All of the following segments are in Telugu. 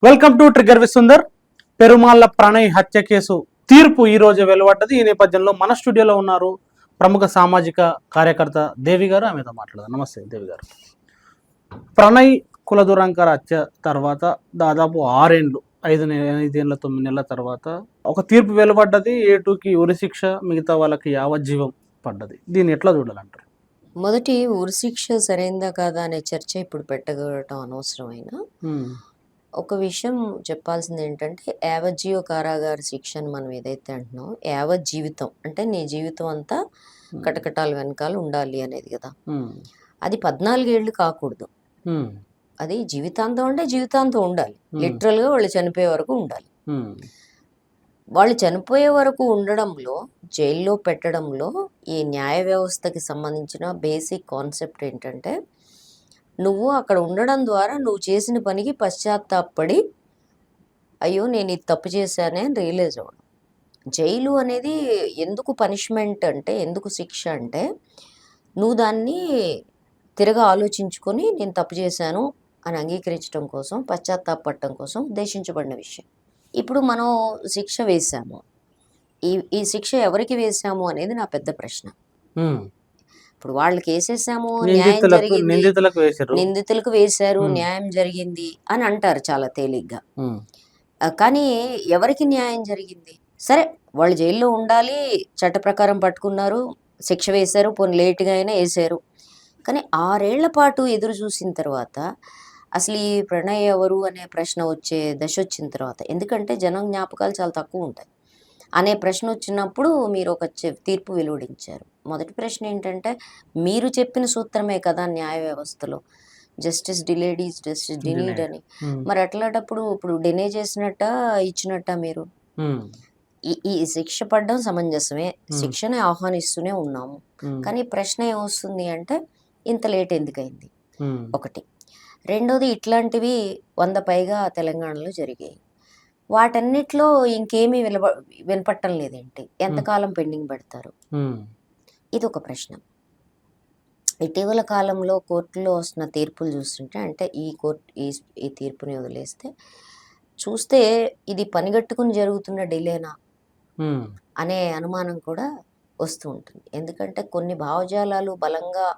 వెల్కమ్ టు ట్రిగర్ విసుందర్. పెరుమాళ్ల ప్రణయ్ హత్య కేసు తీర్పు ఈ రోజు వెలువడ్డది. ఈ నేపథ్యంలో మన స్టూడియోలో ఉన్నారు ప్రముఖ సామాజిక కార్యకర్త దేవి గారు. ఆమెతో మాట్లాడదాం. నమస్తే దేవి గారు. ప్రణయ్ కులదురంకర్ హత్య తర్వాత దాదాపు 6 ఏళ్ళు 5 ఏళ్ళ 9 నెలల తర్వాత ఒక తీర్పు వెలువడ్డది. ఏటుకి ఉరిశిక్ష, మిగతా వాళ్ళకి యావజ్జీవం పడ్డది. దీన్ని ఎట్లా చూడాలంటారు? మొదటి ఉరిశిక్ష సరైందా కాదా అనే చర్చ ఇప్పుడు పెట్టగలగటం అనవసరమైన ఒక విషయం చెప్పాల్సింది ఏంటంటే, యావజ్జీవ కారాగార శిక్ష అని మనం ఏదైతే అంటున్నాం, యావత్ జీవితం అంటే నీ జీవితం అంతా కటకటాల వెనకాల ఉండాలి అనేది కదా. అది 14 ఏళ్ళు కాకూడదు. అది జీవితాంతం అంటే జీవితాంతం ఉండాలి. లిటరల్గా వాళ్ళు చనిపోయే వరకు ఉండాలి. వాళ్ళు చనిపోయే వరకు ఉండడంలో, జైల్లో పెట్టడంలో ఈ న్యాయ వ్యవస్థకి సంబంధించిన బేసిక్ కాన్సెప్ట్ ఏంటంటే, నువ్వు అక్కడ ఉండడం ద్వారా నువ్వు చేసిన పనికి పశ్చాత్తాపడి అయ్యో నేను ఇది తప్పు చేశానే అని రియలైజ్ అవ్వడం. జైలు అనేది ఎందుకు పనిష్మెంట్ అంటే, ఎందుకు శిక్ష అంటే, నువ్వు దాన్ని తిరగా ఆలోచించుకొని నేను తప్పు చేశాను అని అంగీకరించడం కోసం, పశ్చాత్తాపడటం కోసం ఉద్దేశించబడిన విషయం. ఇప్పుడు మనం శిక్ష వేశాము. ఈ శిక్ష ఎవరికి వేశాము అనేది నా పెద్ద ప్రశ్న. ఇప్పుడు వాళ్ళకి వేసేసాము, న్యాయం జరిగింది, నిందితులకు వేశారు, న్యాయం జరిగింది అని అంటారు చాలా తేలిగ్గా. కానీ ఎవరికి న్యాయం జరిగింది? సరే, వాళ్ళు జైల్లో ఉండాలి, చట్ట ప్రకారం పట్టుకున్నారు, శిక్ష వేశారు, పోనీ లేటుగా అయినా వేశారు. కానీ 6 ఏళ్ల పాటు ఎదురు చూసిన తర్వాత అసలు ఈ ప్రణయ్ ఎవరు అనే ప్రశ్న వచ్చే దశ వచ్చిన తర్వాత, ఎందుకంటే జనం జ్ఞాపకాలు చాలా తక్కువ ఉంటాయి అనే ప్రశ్న వచ్చినప్పుడు మీరు ఒక తీర్పు వెలువడించారు. మొదటి ప్రశ్న ఏంటంటే, మీరు చెప్పిన సూత్రమే కదా న్యాయ వ్యవస్థలో, జస్టిస్ డిలేడ్ ఈజ్ జస్టిస్ డినీడ్ అని. మరి అట్లాంటప్పుడు ఇప్పుడు డినే చేసినట్ట ఇచ్చినట్ట మీరు ఈ శిక్ష పడడం సమంజసమే, శిక్షని ఆహ్వానిస్తూనే ఉన్నాము. కానీ ప్రశ్న ఏమొస్తుంది అంటే, ఇంత లేట్ ఎందుకైంది? ఒకటి. రెండోది, ఇట్లాంటివి 100 పైగా తెలంగాణలో జరిగాయి. వాటన్నిటిలో ఇంకేమీ వినపట్టం లేదేంటి? ఎంతకాలం పెండింగ్ పెడతారు? ఇది ఒక ప్రశ్న. ఇటీవల కాలంలో కోర్టులో వస్తున్న తీర్పులు చూస్తుంటే, అంటే ఈ తీర్పుని వదిలేస్తే చూస్తే ఇది పనిగట్టుకుని జరుగుతున్న డిలేనా అనే అనుమానం కూడా వస్తూ ఉంటుంది. ఎందుకంటే కొన్ని భావజాలాలు బలంగా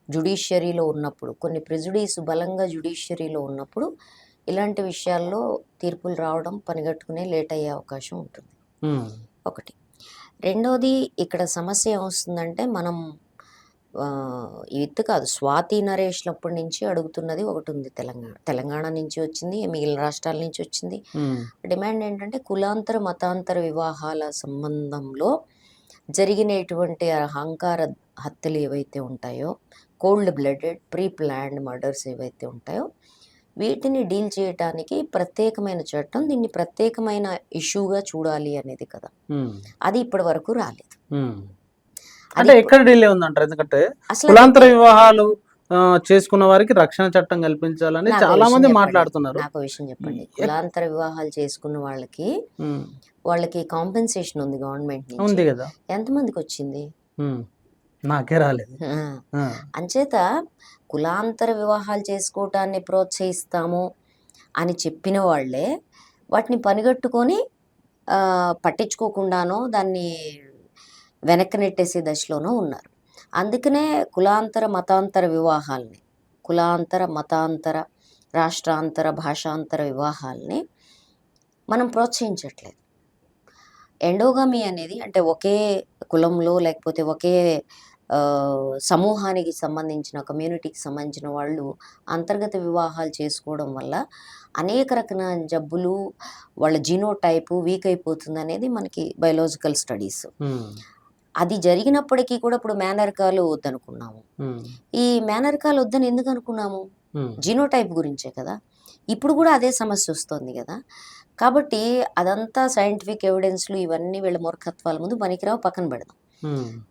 జ్యుడిషియరీలో ఉన్నప్పుడు, కొన్ని ప్రెజుడీస్ బలంగా జ్యుడిషియరీలో ఉన్నప్పుడు ఇలాంటి విషయాల్లో తీర్పులు రావడం పనిగట్టుకునే లేట్ అయ్యే అవకాశం ఉంటుంది. ఒకటి. రెండోది, ఇక్కడ సమస్య ఏమొస్తుందంటే, మనం ఇది కాదు, స్వాతి నరేష్లప్పటి నుంచి అడుగుతున్నది ఒకటి ఉంది. తెలంగాణ నుంచి వచ్చింది, మిగిలిన రాష్ట్రాల నుంచి వచ్చింది. డిమాండ్ ఏంటంటే, కులాంతర మతాంతర వివాహాల సంబంధంలో జరిగినటువంటి అహంకార హత్యలు ఏవైతే ఉంటాయో, cold blooded pre planned murders ఏవైతే ఉంటాయో, వీటిని డీల్ చేయడానికి ప్రత్యేకమైన చట్టం, దీన్ని ప్రత్యేకమైన ఇష్యూగా చూడాలి అనేది కదా. అది ఇప్పటి వరకు రాలేదు. అంటే ఎక్కడ డిలే ఉందంటారు? ఎందుకంటే కులాంతర వివాహాలు చేసుకున్న వారికి రక్షణ చట్టం కల్పించాలని చాలా మంది మాట్లాడుతున్నారు. నాకు విషయం చెప్పండి. కులాంతర వివాహాలు చేసుకున్న వాళ్ళకి కాంపెన్సేషన్ ఉంది గవర్నమెంట్ నుంచి కదా. ఎంతమందికి వచ్చింది? నాకే రాలేదు. అంచేత కులాంతర వివాహాలు చేసుకోవటాన్ని ప్రోత్సహిస్తాము అని చెప్పిన వాళ్ళే వాటిని పనిగట్టుకొని పట్టించుకోకుండానో దాన్ని వెనక్కి నెట్టేసే దశలోనూ ఉన్నారు. అందుకనే కులాంతర మతాంతర వివాహాలని, కులాంతర మతాంతర రాష్ట్రాంతర భాషాంతర వివాహాలని మనం ప్రోత్సహించట్లేదు. ఎండోగమి అనేది, అంటే ఒకే కులంలో లేకపోతే ఒకే సమూహానికి సంబంధించిన, కమ్యూనిటీకి సంబంధించిన వాళ్ళు అంతర్గత వివాహాలు చేసుకోవడం వల్ల అనేక రకాల జబ్బులు, వాళ్ళ జీనోటైపు వీక్ అయిపోతుంది అనేది మనకి బయోలాజికల్ స్టడీస్. అది జరిగినప్పటికీ కూడా ఇప్పుడు మేనరికాలు వద్దనుకున్నాము. ఈ మేనరికాలు వద్దని ఎందుకు అనుకున్నాము? జీనోటైప్ గురించే కదా. ఇప్పుడు కూడా అదే సమస్య వస్తుంది కదా. కాబట్టి అదంతా సైంటిఫిక్ ఎవిడెన్స్లు ఇవన్నీ వీళ్ళ మూర్ఖత్వాల ముందు పనికిరావు, పక్కన పెడదాం.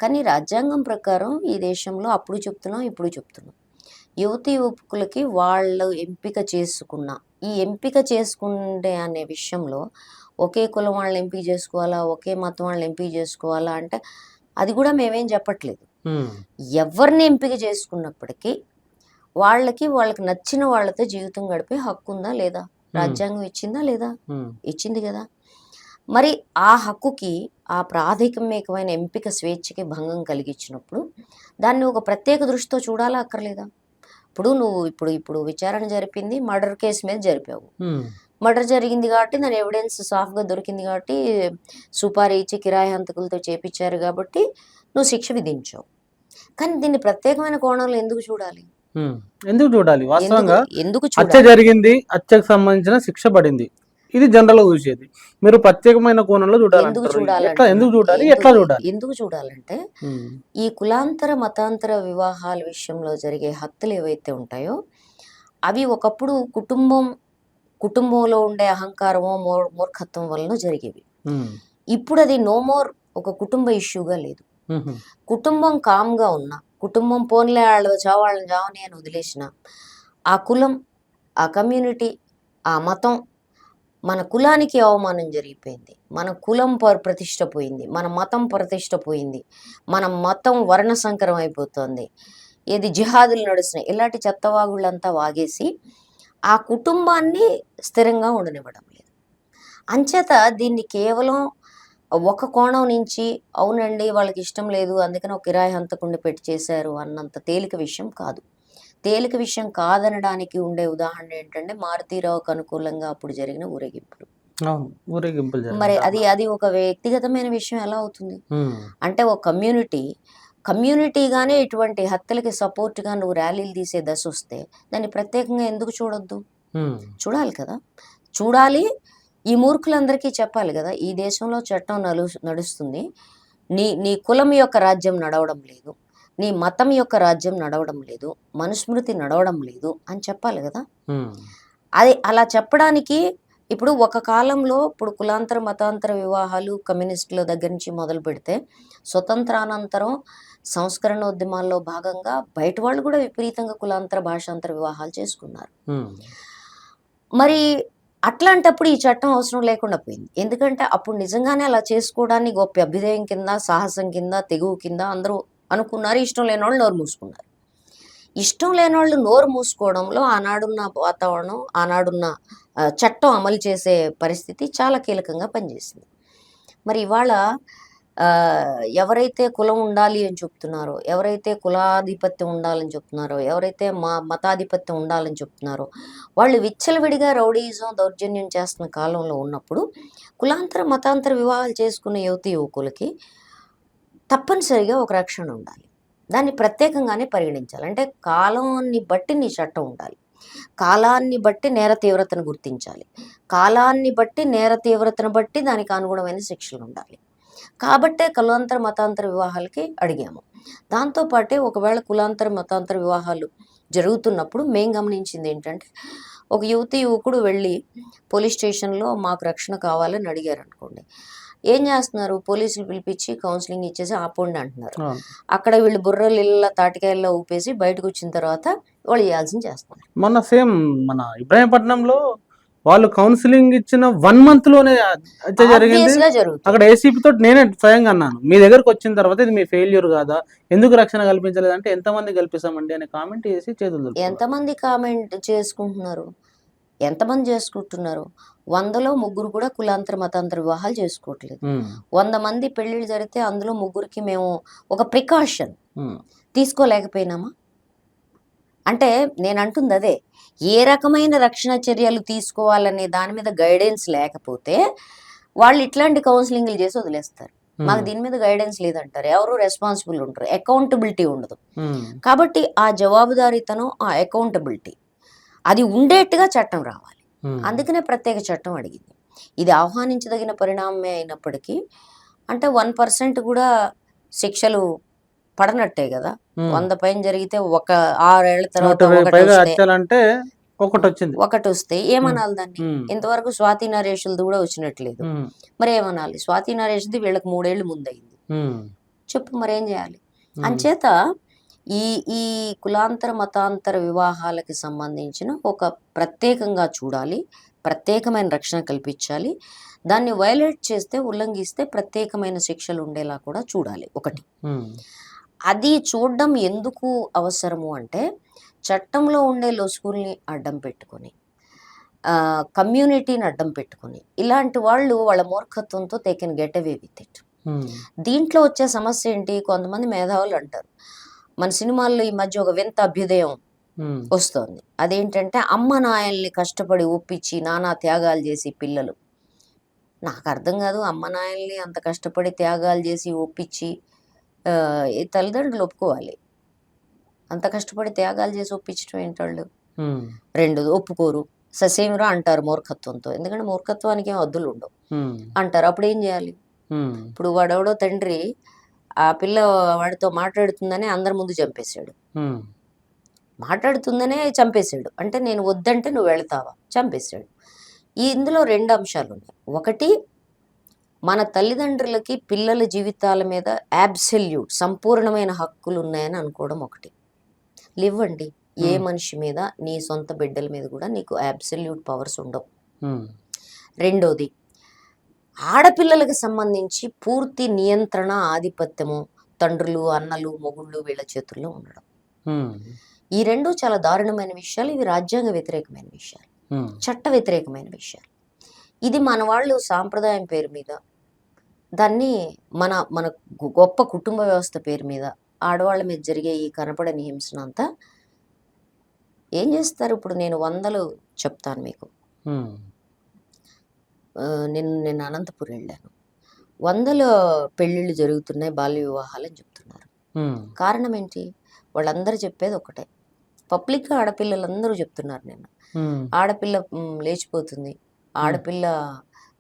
కానీ రాజ్యాంగం ప్రకారం ఈ దేశంలో అప్పుడు చెప్తున్నాం, ఇప్పుడు చెప్తున్నాం, యువతీ యువకులకి వాళ్ళు ఎంపిక చేసుకున్న, ఈ ఎంపిక చేసుకుంటే అనే విషయంలో ఒకే కులం వాళ్ళని ఎంపిక చేసుకోవాలా, ఒకే మతం వాళ్ళని ఎంపిక చేసుకోవాలా అంటే అది కూడా మేమేం చెప్పట్లేదు. ఎవరిని ఎంపిక చేసుకున్నప్పటికీ వాళ్ళకి నచ్చిన వాళ్ళతో జీవితం గడిపే హక్కు ఉందా లేదా? రాజ్యాంగం ఇచ్చిందా లేదా? ఇచ్చింది కదా. మరి ఆ హక్కుకి, ఆ ప్రాథమికమైన ఎంపిక స్వేచ్ఛకి భంగం కలిగించినప్పుడు దాన్ని ఒక ప్రత్యేక దృష్టితో చూడాలా అక్కర్లేదా? ఇప్పుడు నువ్వు ఇప్పుడు విచారణ జరిపింది, మర్డర్ కేసు మీద జరిపావు. మర్డర్ జరిగింది కాబట్టి దాని ఎవిడెన్స్ సాఫ్ట్గా దొరికింది కాబట్టి సుపారీ ఇచ్చి కిరాయి హంతకులతో చేపించారు కాబట్టి నువ్వు శిక్ష విధించావు. కానీ దీన్ని ప్రత్యేకమైన కోణంలో ఎందుకు చూడాలి? ఎందుకు చూడాలి? వాస్తవంగా ఎందుకు హత్య జరిగింది, హత్యకు సంబంధించిన శిక్ష పడింది, ఇది జనరల్ గా చూసేది. మీరు ప్రత్యేకమైన కోణంలో చూడాలి. ఎందుకు చూడాలి? ఎందుకు చూడాలంటే ఈ కులాంతర మతాంతర వివాహాల విషయంలో జరిగే హత్యలు ఏవైతే ఉంటాయో అవి ఒకప్పుడు కుటుంబంలో ఉండే అహంకారమో మూర్ఖత్వం వలన జరిగేవి. ఇప్పుడు అది నో మోర్ ఒక కుటుంబ ఇష్యూగా లేదు. కుటుంబం కామ్గా ఉన్నా, కుటుంబం పోన్లే వాళ్ళని చావని అని వదిలేసిన ఆ కులం, ఆ కమ్యూనిటీ, ఆ మతం, మన కులానికి అవమానం జరిగిపోయింది, మన కులం ప్రతిష్ట పోయింది, మన మతం ప్రతిష్ట పోయింది, మన మతం వర్ణసంకరం అయిపోతుంది, ఏది జిహాదులు నడుస్తున్నాయి, ఇలాంటి చెత్తవాగుళ్ళంతా వాగేసి ఆ కుటుంబాన్ని స్థిరంగా ఉండనివ్వడం లేదు. అంచేత దీన్ని కేవలం ఒక కోణం నుంచి అవునండి వాళ్ళకి ఇష్టం లేదు అందుకని ఒక కిరాయి హంతకుండా పెట్టి చేశారు అన్నంత తేలిక విషయం కాదు. తేలిక విషయం కాదనడానికి ఉండే ఉదాహరణ ఏంటంటే మారుతీరావుకు అనుకూలంగా అప్పుడు జరిగిన ఊరేగింపులు. మరి అది ఒక వ్యక్తిగతమైన విషయం ఎలా అవుతుంది? అంటే ఒక కమ్యూనిటీగానే ఇటువంటి హత్యలకి సపోర్ట్గా నువ్వు ర్యాలీలు తీసే దశ వస్తే దాన్ని ప్రత్యేకంగా ఎందుకు చూడొద్దు? చూడాలి కదా. చూడాలి. ఈ మూర్ఖులందరికీ చెప్పాలి కదా, ఈ దేశంలో చట్టం నడుస్తుంది, నీ కులం యొక్క రాజ్యం నడవడం లేదు, నీ మతం యొక్క రాజ్యం నడవడం లేదు, మనుస్మృతి నడవడం లేదు అని చెప్పాలి కదా. అది అలా చెప్పడానికి ఇప్పుడు ఒక కాలంలో ఇప్పుడు కులాంతర మతాంతర వివాహాలు కమ్యూనిస్టుల దగ్గర నుంచి మొదలు పెడితే స్వతంత్రానంతరం సంస్కరణోద్యమాల్లో భాగంగా బయట వాళ్ళు కూడా విపరీతంగా కులాంతర భాషాంతర వివాహాలు చేసుకున్నారు. మరి అట్లాంటప్పుడు ఈ చట్టం అవసరం లేకుండా పోయింది. ఎందుకంటే అప్పుడు నిజంగానే అలా చేసుకోవడాన్ని గొప్ప అభ్యుదయం కింద, సాహసం కింద, తెగువ కింద అందరూ అనుకున్నారు. ఇష్టం లేని వాళ్ళు నోరు మూసుకున్నారు. ఇష్టం లేని వాళ్ళు నోరు మూసుకోవడంలో ఆనాడున్న వాతావరణం, ఆనాడున్న చట్టం అమలు చేసే పరిస్థితి చాలా కీలకంగా పనిచేసింది. మరి ఇవాళ ఎవరైతే కులం ఉండాలి అని చెప్తున్నారో, ఎవరైతే కులాధిపత్యం ఉండాలని చెప్తున్నారో, ఎవరైతే మతాధిపత్యం ఉండాలని చెప్తున్నారో వాళ్ళు విచ్చలవిడిగా రౌడీజం దౌర్జన్యం చేస్తున్న కాలంలో ఉన్నప్పుడు కులాంతర మతాంతర వివాహాలు చేసుకున్న యువకులకి తప్పనిసరిగా ఒక రక్షణ ఉండాలి. దాన్ని ప్రత్యేకంగానే పరిగణించాలి. అంటే కాలాన్ని బట్టి నీ చట్టం ఉండాలి, కాలాన్ని బట్టి నేర తీవ్రతను గుర్తించాలి, కాలాన్ని బట్టి నేర తీవ్రతను బట్టి దానికి అనుగుణమైన శిక్షలు ఉండాలి. కాబట్టే కులాంతర మతాంతర వివాహాలకి అడిగాము. దాంతోపాటే ఒకవేళ కులాంతర మతాంతర వివాహాలు జరుగుతున్నప్పుడు మేం గమనించింది ఏంటంటే ఒక యువకుడు వెళ్ళి పోలీస్ స్టేషన్లో మాకు రక్షణ కావాలని అడిగారు అనుకోండి, ఏం చేస్తున్నారు, పోలీసులు పిలిపించి కౌన్సిలింగ్ ఇచ్చేసి ఆపండి అంటున్నారు. అక్కడ వీళ్ళు బుర్రలు ఇళ్ళ తాటికాయల్లో ఊపేసి బయటకు వచ్చిన తర్వాత వాళ్ళు చేయాల్సింది చేస్తున్నారు. మన ఇబ్రాహీంపట్నంలో వాళ్ళు కౌన్సిలింగ్ ఇచ్చిన 1 month లోనే జరిగింది. అక్కడ ఏసీపీ తోటి నేనే స్వయంగా అన్నాను, మీ దగ్గరకు వచ్చిన తర్వాత ఇది మీ ఫెయిల్యూర్ కాదా, ఎందుకు రక్షణ కల్పించలేదు అంటే ఎంతమంది కల్పిస్తామండి అనే కామెంట్ చేసి చేతులు. ఎంతమంది కామెంట్ చేసుకుంటున్నారు, ఎంతమంది చేసుకుంటున్నారు? 100లో 3 కూడా కులాంతర మతాంతర వివాహాలు చేసుకోవట్లేదు. 100 మంది పెళ్లిళ్ళు జరిగితే అందులో 3కి మేము ఒక ప్రికాషన్ తీసుకోలేకపోయినామా? అంటే నేను అంటుంది అదే, ఏ రకమైన రక్షణ చర్యలు తీసుకోవాలనే దాని మీద గైడెన్స్ లేకపోతే వాళ్ళు ఇట్లాంటి కౌన్సిలింగ్లు చేసి వదిలేస్తారు. మాకు దీని మీద గైడెన్స్ లేదంటారు, ఎవరు రెస్పాన్సిబుల్ ఉంటారు, అకౌంటబిలిటీ ఉండదు. కాబట్టి ఆ జవాబుదారీతనం, ఆ అకౌంటబిలిటీ అది ఉండేట్టుగా చట్టం రావాలి. అందుకనే ప్రత్యేక చట్టం అడిగింది. ఇది ఆహ్వానించదగిన పరిణామమే అయినప్పటికీ అంటే 1% కూడా శిక్షలు పడనట్టే కదా. 100 పైన జరిగితే ఒక 6 ఏళ్ల తర్వాత ఒకటి వస్తే ఏమనాలి దాన్ని? ఇంతవరకు స్వాతి నరేష్లది కూడా వచ్చినట్లేదు, మరి ఏమనాలి? స్వాతి నరేష్ది వీళ్ళకి 3 ఏళ్ళు ముందయింది, చెప్పు మరేం చేయాలి? అంచేత ఈ కులాంతర మతాంతర వివాహాలకి సంబంధించిన ఒక ప్రత్యేకంగా చూడాలి, ప్రత్యేకమైన రక్షణ కల్పించాలి. దాన్ని వైలేట్ చేస్తే, ఉల్లంఘిస్తే ప్రత్యేకమైన శిక్షలు ఉండేలా కూడా చూడాలి. ఒకటి అది చూడడం ఎందుకు అవసరము అంటే చట్టంలో ఉండే లొసుగుల్ని అడ్డం పెట్టుకొని కమ్యూనిటీని అడ్డం పెట్టుకుని ఇలాంటి వాళ్ళు వాళ్ళ మూర్ఖత్వంతో they can get away with it. దీంట్లో వచ్చే సమస్య ఏంటి, కొంతమంది మేధావులు అంటారు మన సినిమాల్లో ఈ మధ్య ఒక వింత అభ్యుదయం వస్తుంది. అదేంటంటే అమ్మ నాయల్ని కష్టపడి ఒప్పించి నానా త్యాగాలు చేసి పిల్లలు, నాకు అర్థం కాదు అమ్మ నాయల్ని అంత కష్టపడి త్యాగాలు చేసి ఒప్పించి ఈ తల్లిదండ్రులు ఒప్పుకోవాలి. అంత కష్టపడి త్యాగాలు చేసి ఒప్పించడం ఏంటోళ్ళు. రెండోది ఒప్పుకోరు, ససేమిరా అంటారు మూర్ఖత్వంతో, ఎందుకంటే మూర్ఖత్వానికి ఏం అద్దులు ఉండవు అంటారు. అప్పుడు ఏం చేయాలి? ఇప్పుడు వాడెవడో తండ్రి ఆ పిల్ల వాడితో మాట్లాడుతుందని అందరి ముందు చంపేశాడు, మాట్లాడుతుందనే చంపేశాడు, అంటే నేను వద్దంటే నువ్వు వెళతావా, చంపేశాడు. ఇందులో రెండు అంశాలు ఉన్నాయి. ఒకటి, మన తల్లిదండ్రులకి పిల్లల జీవితాల మీద అబ్సల్యూట్ సంపూర్ణమైన హక్కులు ఉన్నాయని అనుకోవడం ఒకటి. లేవండి, ఏ మనిషి మీద నీ సొంత బిడ్డల మీద కూడా నీకు అబ్సల్యూట్ పవర్స్ ఉండవు. రెండోది, ఆడపిల్లలకు సంబంధించి పూర్తి నియంత్రణ ఆధిపత్యము తండ్రులు అన్నలు మొగుళ్ళు వీళ్ళ చేతుల్లో ఉండడం. ఈ రెండు చాలా దారుణమైన విషయాలు. ఇవి రాజ్యాంగ వ్యతిరేకమైన విషయాలు, చట్ట వ్యతిరేకమైన విషయాలు. ఇది మన వాళ్ళు సాంప్రదాయం పేరు మీద, దాన్ని మన మన గొప్ప కుటుంబ వ్యవస్థ పేరు మీద ఆడవాళ్ళ మీద జరిగే ఈ కనపడని హింసనంతా ఏం చేస్తారు? ఇప్పుడు నేను 100 చెప్తాను మీకు. నేను అనంతపురం వెళ్ళాను. 100 పెళ్ళిళ్ళు జరుగుతున్నాయి, బాల్య వివాహాలు అని చెప్తున్నారు. కారణం ఏంటి? వాళ్ళందరూ చెప్పేది ఒకటే, పబ్లిక్గా ఆడపిల్లలందరూ చెప్తున్నారు. నేను ఆడపిల్ల లేచిపోతుంది, ఆడపిల్ల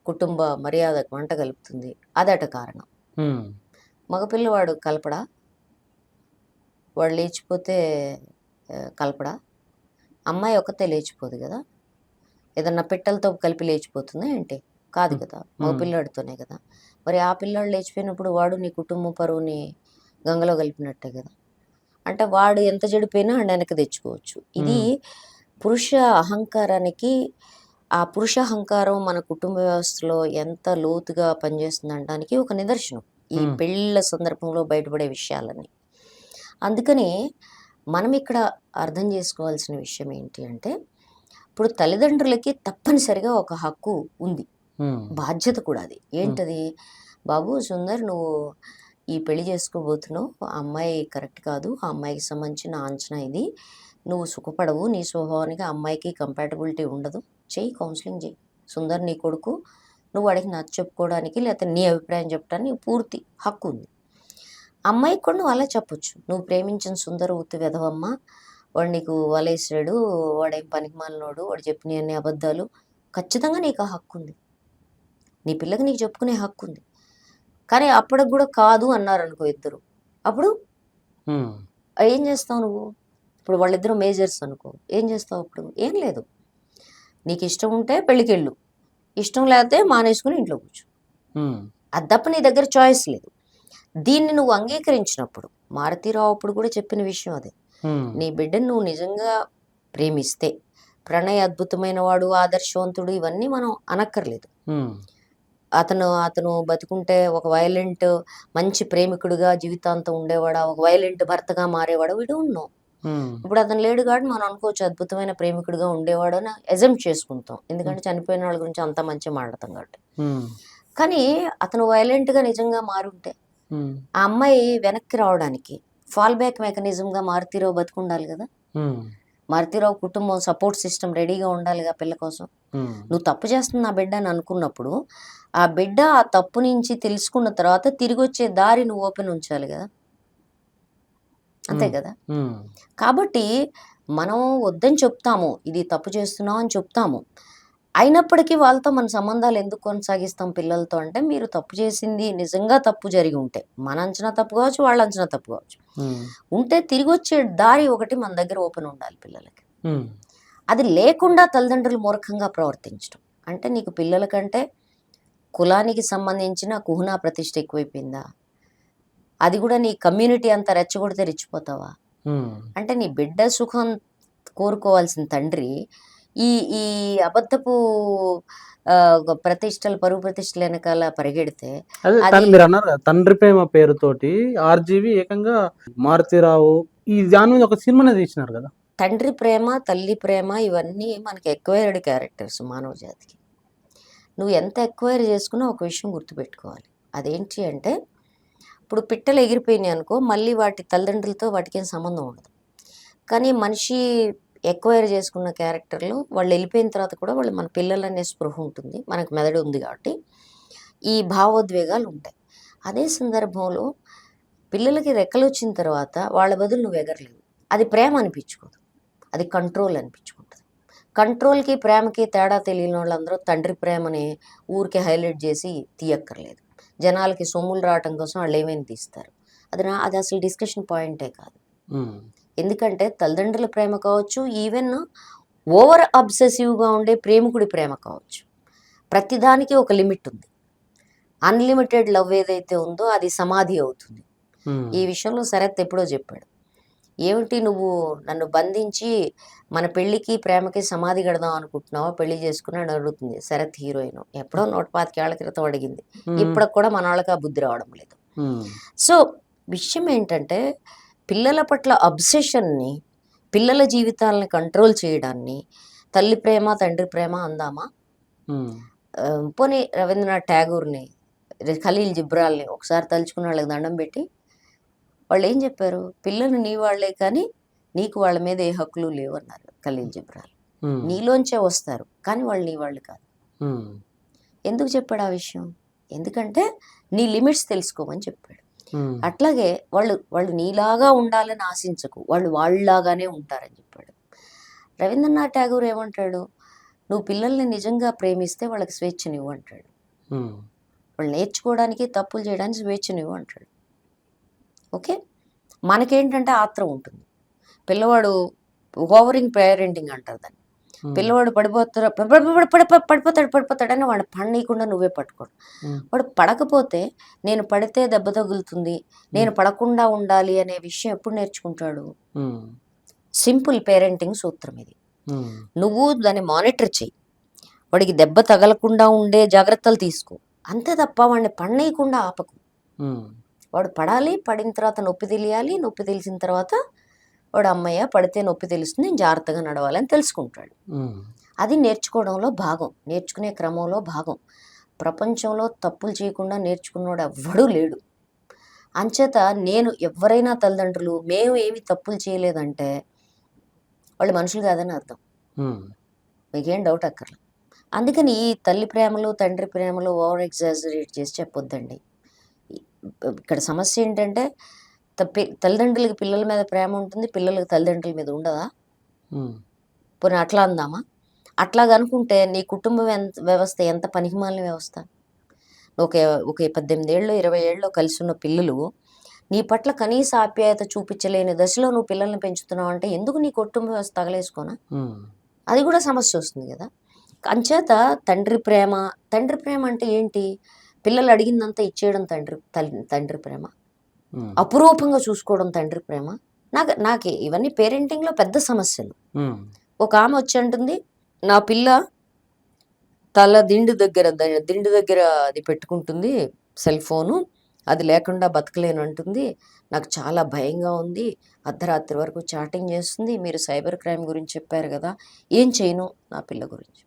కుటుంబ మర్యాద వంట కలుపుతుంది, అదట కారణం. మగపిల్లవాడు కలపడా? వాడు లేచిపోతే కలపడా? అమ్మాయి ఒక్కతే లేచిపోదు కదా, ఏదన్నా పిట్టలతో కలిపి లేచిపోతుందా ఏంటి? కాదు కదా, మగపిల్లాడితోనే కదా. మరి ఆ పిల్లాడు లేచిపోయినప్పుడు వాడు నీ కుటుంబ పరువుని గంగలో కలిపినట్టే కదా. అంటే వాడు ఎంత చెడిపోయినా వెనక్కి తెచ్చుకోవచ్చు. ఇది పురుష అహంకారానికి, ఆ పురుష అహంకారం మన కుటుంబ వ్యవస్థలో ఎంత లోతుగా పనిచేస్తుంది అనడానికి ఒక నిదర్శనం ఈ పెళ్ళిళ్ళ సందర్భంలో బయటపడే విషయాలని. అందుకని మనం ఇక్కడ అర్థం చేసుకోవాల్సిన విషయం ఏంటి అంటే, ఇప్పుడు తల్లిదండ్రులకి తప్పనిసరిగా ఒక హక్కు ఉంది, బాధ్యత కూడా. అది ఏంటది? బాబు సుందర్, నువ్వు ఈ పెళ్లి చేసుకోబోతున్నావు, ఆ అమ్మాయి కరెక్ట్ కాదు, ఆ అమ్మాయికి సంబంధించిన అంచనా ఇది, నువ్వు సుఖపడవు, నీ స్వభావానికి ఆ అమ్మాయికి కంపాటబిలిటీ ఉండదు, చెయ్యి, కౌన్సిలింగ్ చెయ్యి. సుందర్ నీ కొడుకు, నువ్వు వాడికి నచ్చ చెప్పుకోవడానికి లేకపోతే నీ అభిప్రాయం చెప్పడానికి పూర్తి హక్కు ఉంది. అమ్మాయికి కూడా నువ్వు అలా చెప్పొచ్చు, నువ్వు ప్రేమించిన సుందర్ ఉత్తి వెధవమ్మ, వాడు నీకు వలేసాడు, వాడేం పనికి మాలినోడు, వాడు చెప్పిన అన్ని అబద్ధాలు. ఖచ్చితంగా నీకు ఆ హక్కు ఉంది, నీ పిల్లకి నీకు చెప్పుకునే హక్కు ఉంది. కానీ అప్పటికి కూడా కాదు అన్నారు అనుకో ఇద్దరు, అప్పుడు ఏం చేస్తావు నువ్వు? ఇప్పుడు వాళ్ళిద్దరూ మేజర్స్ అనుకో, ఏం చేస్తావు అప్పుడు? ఏం లేదు, నీకు ఇష్టం ఉంటే పెళ్ళికెళ్ళు, ఇష్టం లేకపోతే మానేసుకుని ఇంట్లో కూర్చో, అది తప్ప నీ దగ్గర చాయిస్ లేదు. దీన్ని నువ్వు అంగీకరించినప్పుడు, మారుతీరావు అప్పుడు కూడా చెప్పిన విషయం అదే, నీ బిడ్డను నువ్వు నిజంగా ప్రేమిస్తే, ప్రణయ్ అద్భుతమైన వాడు, ఆదర్శవంతుడు, ఇవన్నీ మనం అనక్కర్లేదు. అతను బతుకుంటే ఒక వైలెంట్ మంచి ప్రేమికుడిగా జీవితాంతం ఉండేవాడా, ఒక వైలెంట్ భర్తగా మారేవాడు, వీడు ఉన్నాం. ఇప్పుడు అతను లేడు కాబట్టి మనం అనుకోవచ్చు అద్భుతమైన ప్రేమికుడిగా ఉండేవాడు అని అజెంప్ట్ చేసుకుంటాం, ఎందుకంటే చనిపోయిన వాళ్ళ గురించి అంత మంచిగా మాట్లాడతాం కాబట్టి. కానీ అతను వైలెంట్గా నిజంగా మారుంటే ఆ అమ్మాయి వెనక్కి రావడానికి ఫాల్ బ్యాక్ మెకానిజంగా మారుతీరావు బతుకుండాలి కదా. మారుతీరావు కుటుంబం సపోర్ట్ సిస్టమ్ రెడీగా ఉండాలిగా పిల్ల కోసం. నువ్వు తప్పు చేస్తున్న ఆ బిడ్డ అని అనుకున్నప్పుడు, ఆ బిడ్డ ఆ తప్పు నుంచి తెలుసుకున్న తర్వాత తిరిగి వచ్చే దారి నువ్వు ఓపెన్ ఉంచాలి కదా, అంతే కదా. కాబట్టి మనం వద్దని చెప్తాము, ఇది తప్పు చేస్తున్నావు అని చెప్తాము, అయినప్పటికీ వాళ్ళతో మన సంబంధాలు ఎందుకు కొనసాగిస్తాం పిల్లలతో అంటే, మీరు తప్పు చేసింది నిజంగా తప్పు జరిగి ఉంటే, మన అంచనా తప్పు కావచ్చు, వాళ్ళ అంచనా తప్పు కావచ్చు, ఉంటే తిరిగి వచ్చే దారి ఒకటి మన దగ్గర ఓపెన్ ఉండాలి పిల్లలకి. అది లేకుండా తల్లిదండ్రులు మూర్ఖంగా ప్రవర్తించడం అంటే, నీకు పిల్లల కంటే కులానికి సంబంధించిన కుహనా ప్రతిష్ట ఎక్కువైపోయిందా, అది కూడా నీ కమ్యూనిటీ అంతా రెచ్చగొడితే రెచ్చిపోతావా? అంటే నీ బిడ్డ సుఖం కోరుకోవాల్సిన తండ్రి ఈ ఈ అబద్ధపు ప్రతిష్టలు, పరువు ప్రతిష్టలు వెనకాల పరిగెడితే, మీరు అన్నారు కదా తండ్రి ప్రేమ పేరుతోటి ఆర్జీవి ఏకంగా మారుతీరావు ఈ దాని మీద ఒక సినిమానే తీసినారు కదా. తండ్రి ప్రేమ, తల్లి ప్రేమ ఇవన్నీ మనకి ఎక్వైర్డ్ క్యారెక్టర్స్ మానవ జాతికి. నువ్వు ఎంత ఎక్వైర్ చేసుకున్నా ఒక విషయం గుర్తుపెట్టుకోవాలి. అదేంటి అంటే, ఇప్పుడు పిట్టలు ఎగిరిపోయినాయి అనుకో, మళ్ళీ వాటి తల్లిదండ్రులతో వాటికేం సంబంధం ఉండదు. కానీ మనిషి ఎక్వైర్ చేసుకున్న క్యారెక్టర్లు వాళ్ళు వెళ్ళిపోయిన తర్వాత కూడా వాళ్ళు మన పిల్లలనే స్పృహ ఉంటుంది. మనకు మెదడు ఉంది కాబట్టి ఈ భావోద్వేగాలు ఉంటాయి. అదే సందర్భంలో పిల్లలకి రెక్కలు వచ్చిన తర్వాత వాళ్ళ బదులు నువ్వు ఎగరలేవు. అది ప్రేమ అనిపించుకోదు, అది కంట్రోల్ అనిపించుకుంటుంది. కంట్రోల్కి ప్రేమకి తేడా తెలియని వాళ్ళందరూ తండ్రి ప్రేమని ఊరికే హైలైట్ చేసి తీయక్కర్లేదు. జనాలకి సొమ్ములు రావటం కోసం వాళ్ళు ఏమైనా తీస్తారు. అది అసలు డిస్కషన్ పాయింటే కాదు. ఎందుకంటే తల్లిదండ్రుల ప్రేమ కావచ్చు, ఈవెన్ ఓవర్ అబ్సెసివ్గా ఉండే ప్రేమికుడి ప్రేమ కావచ్చు, ప్రతిదానికి ఒక లిమిట్ ఉంది. అన్లిమిటెడ్ లవ్ ఏదైతే ఉందో అది సమాధి అవుతుంది. ఈ విషయంలో శరత్ ఎప్పుడో చెప్పాడు, ఏమిటి నువ్వు నన్ను బంధించి మన పెళ్ళికి ప్రేమకి సమాధి కడదాం అనుకుంటున్నావా, పెళ్లి చేసుకున్నాడు అడుగుతుంది శరత్ హీరోయిన్. ఎప్పుడో 125 ఏళ్ల క్రితం అడిగింది. ఇప్పటికి కూడా మన వాళ్ళకి ఆ బుద్ధి రావడం లేదు. సో విషయం ఏంటంటే, పిల్లల పట్ల అబ్సెషన్ని, పిల్లల జీవితాలని కంట్రోల్ చేయడాన్ని తల్లి ప్రేమ తండ్రి ప్రేమ అందామా? పోనీ రవీంద్రనాథ్ ఠాగూర్ని, ఖలీల్ జిబ్రాల్ని ఒకసారి తలుచుకున్న వాళ్ళకి దండం పెట్టి వాళ్ళు ఏం చెప్పారు, పిల్లలు నీ వాళ్లే కానీ నీకు వాళ్ళ మీద ఏ హక్కులు లేవు అన్నారు ఖలీల్ జిబ్రాల్. నీలోంచే వస్తారు కానీ వాళ్ళు నీ వాళ్ళు కాదు. ఎందుకు చెప్పాడు ఆ విషయం? ఎందుకంటే నీ లిమిట్స్ తెలుసుకోమని చెప్పాడు. అట్లాగే వాళ్ళు నీలాగా ఉండాలని ఆశించకు, వాళ్ళు వాళ్ళలాగానే ఉంటారని చెప్పాడు. రవీంద్రనాథ్ ఠాగూర్ ఏమంటాడు, నువ్వు పిల్లల్ని నిజంగా ప్రేమిస్తే వాళ్ళకి స్వేచ్ఛనివ్వు అంటాడు. వాళ్ళు నేర్చుకోవడానికి తప్పులు చేయడానికి స్వేచ్ఛనివ్వు అంటాడు. ఓకే, మనకేంటంటే ఆత్రం ఉంటుంది. పిల్లవాడు ఓవరింగ్ పేరెంటింగ్ అంటారు దాన్ని. పిల్లవాడు పడిపోతాడని వాడు పడనీయకుండా నువ్వే పట్టుకోడు. వాడు పడకపోతే నేను పడితే దెబ్బ తగులుతుంది, నేను పడకుండా ఉండాలి అనే విషయం ఎప్పుడు నేర్చుకుంటాడు? సింపుల్ పేరెంటింగ్ సూత్రం ఇది. నువ్వు దాన్ని మానిటర్ చెయ్యి, వాడికి దెబ్బ తగలకుండా ఉండే జాగ్రత్తలు తీసుకో, అంతే తప్ప వాడిని పడనీయకుండా ఆపకు. వాడు పడాలి, పడిన తర్వాత నొప్పి తెలియాలి, నొప్పి తెలిసిన తర్వాత వాడు అమ్మయ్య పడితే నొప్పి తెలుస్తుంది, నేను జాగ్రత్తగా నడవాలని తెలుసుకుంటాడు. అది నేర్చుకోవడంలో భాగం, నేర్చుకునే క్రమంలో భాగం. ప్రపంచంలో తప్పులు చేయకుండా నేర్చుకున్నాడు ఎవ్వడూ లేడు. అంచేత నేను ఎవరైనా తల్లిదండ్రులు మేము ఏమి తప్పులు చేయలేదంటే వాళ్ళు మనుషులు కాదని అర్థం. మీకేం డౌట్ అక్కర్లేదు. అందుకని ఈ తల్లి ప్రేమలు తండ్రి ప్రేమలు ఓవర్ ఎగ్జాజరేట్ చేసి చెప్పొద్దండి. ఇక్కడ సమస్య ఏంటంటే, తల్లిదండ్రులకి పిల్లల మీద ప్రేమ ఉంటుంది, పిల్లలకి తల్లిదండ్రుల మీద ఉండదా? పోనీ అట్లా అందామా? అట్లాగా అనుకుంటే నీ కుటుంబ వ్యవస్థ ఎంత పనికిమాలిన వ్యవస్థ. ఒక 18 ఏళ్ళు 20 ఏళ్ళు కలిసి ఉన్న పిల్లలు నీ పట్ల కనీస ఆప్యాయత చూపించలేని దశలో నువ్వు పిల్లల్ని పెంచుతున్నావు అంటే ఎందుకు నీ కుటుంబ వ్యవస్థ తగలేసుకోనా? అది కూడా సమస్య వస్తుంది కదా. అంచేత తండ్రి ప్రేమ అంటే ఏంటి? పిల్లలు అడిగిందంతా ఇచ్చేయడం తండ్రి ప్రేమ, అపురూపంగా చూసుకోవడం తండ్రి ప్రేమ. నాకు ఇవన్నీ పేరెంటింగ్లో పెద్ద సమస్యలు. ఒక ఆమె వచ్చి అంటుంది, నా పిల్ల తల దిండు దగ్గర అది పెట్టుకుంటుంది సెల్ ఫోను, అది లేకుండా బతకలేను అంటుంది, నాకు చాలా భయంగా ఉంది, అర్ధరాత్రి వరకు చాటింగ్ చేస్తుంది, మీరు సైబర్ క్రైమ్ గురించి చెప్పారు కదా, ఏం చేయను నా పిల్ల గురించి?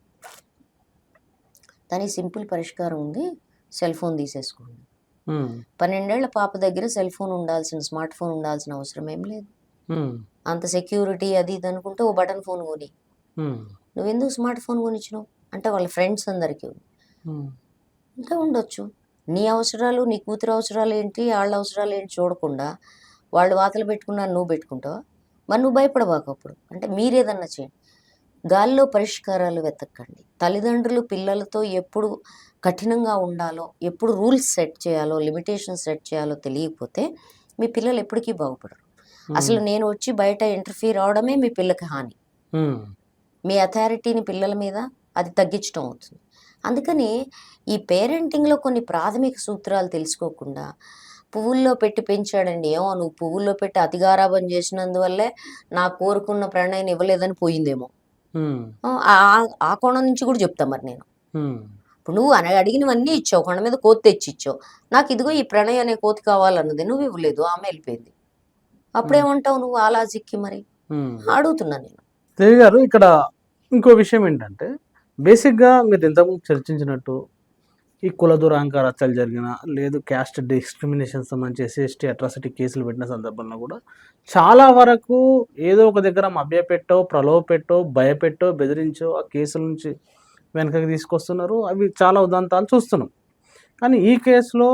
దానికి సింపుల్ పరిష్కారం ఉంది, సెల్ ఫోన్ తీసేసుకోండి. 12 ఏళ్ల పాప దగ్గర సెల్ ఫోన్ ఉండాల్సిన, స్మార్ట్ ఫోన్ ఉండాల్సిన అవసరం ఏం లేదు. అంత సెక్యూరిటీ అది ఇది అనుకుంటే ఓ బటన్ ఫోన్ కొని, నువ్వెందుకు స్మార్ట్ ఫోన్ కొనిచ్చినావు అంటే వాళ్ళ ఫ్రెండ్స్ అందరికీ ఇంకా ఉండొచ్చు. నీ అవసరాలు, నీ కూతురు అవసరాలు ఏంటి, వాళ్ళ అవసరాలు ఏంటి చూడకుండా వాళ్ళు వాతలు పెట్టుకున్నా నువ్వు పెట్టుకుంటావా? మరి నువ్వు భయపడబాకు అప్పుడు. అంటే మీరేదన్నా చేయండి, గాల్లో పరిష్కారాలు వెతకండి. తల్లిదండ్రులు పిల్లలతో ఎప్పుడు కఠినంగా ఉండాలో, ఎప్పుడు రూల్స్ సెట్ చేయాలో, లిమిటేషన్స్ సెట్ చేయాలో తెలియకపోతే మీ పిల్లలు ఎప్పటికీ బాగుపడరు. అసలు నేను వచ్చి బయట ఇంటర్ఫీర్ అవడమే మీ పిల్లకి హాని. మీ అథారిటీని పిల్లల మీద అది తగ్గించడం అవుతుంది. అందుకని ఈ పేరెంటింగ్లో కొన్ని ప్రాథమిక సూత్రాలు తెలుసుకోకుండా పువ్వుల్లో పెట్టి పెంచాడండి, ఏమో నువ్వు పువ్వుల్లో పెట్టి అతిగారాబం చేసినందువల్లే నా కోరుకున్న ప్రణయాన్ని ఇవ్వలేదని పోయిందేమో, ఆ కోణం నుంచి కూడా చెప్తా. మరి నేను ఇప్పుడు నువ్వు అడిగినవన్నీ ఇచ్చావు, కొండ మీద కోతి తెచ్చి ఇచ్చావు, నాకు ఇదిగో ఈ ప్రణయ్ అనే కోతి కావాలన్నది నువ్వు ఇవ్వలేదు, ఆమె వెళ్ళిపోయింది, అప్పుడేమంటావు నువ్వు? ఆ లాజిక్కి మరి అడుగుతున్నా నేను. దేవి గారు ఇక్కడ ఇంకో విషయం ఏంటంటే బేసిక్గా మీరు ఇంతకుముందు చర్చించినట్టు ఈ కుల దురహంకార హత్యలు జరిగిన లేదు క్యాస్ట్ డిస్క్రిమినేషన్ సంబంధించి ఎస్సీ ఎస్టీ అట్రాసిటీ కేసులు పెట్టిన సందర్భంలో కూడా చాలా వరకు ఏదో ఒక దగ్గర మభ్యపెట్టో ప్రలోభపెట్టో భయపెట్టో బెదిరించో ఆ కేసుల నుంచి వెనకకి తీసుకొస్తున్నారు. అవి చాలా ఉదంతాలు చూస్తున్నాం. కానీ ఈ కేసులో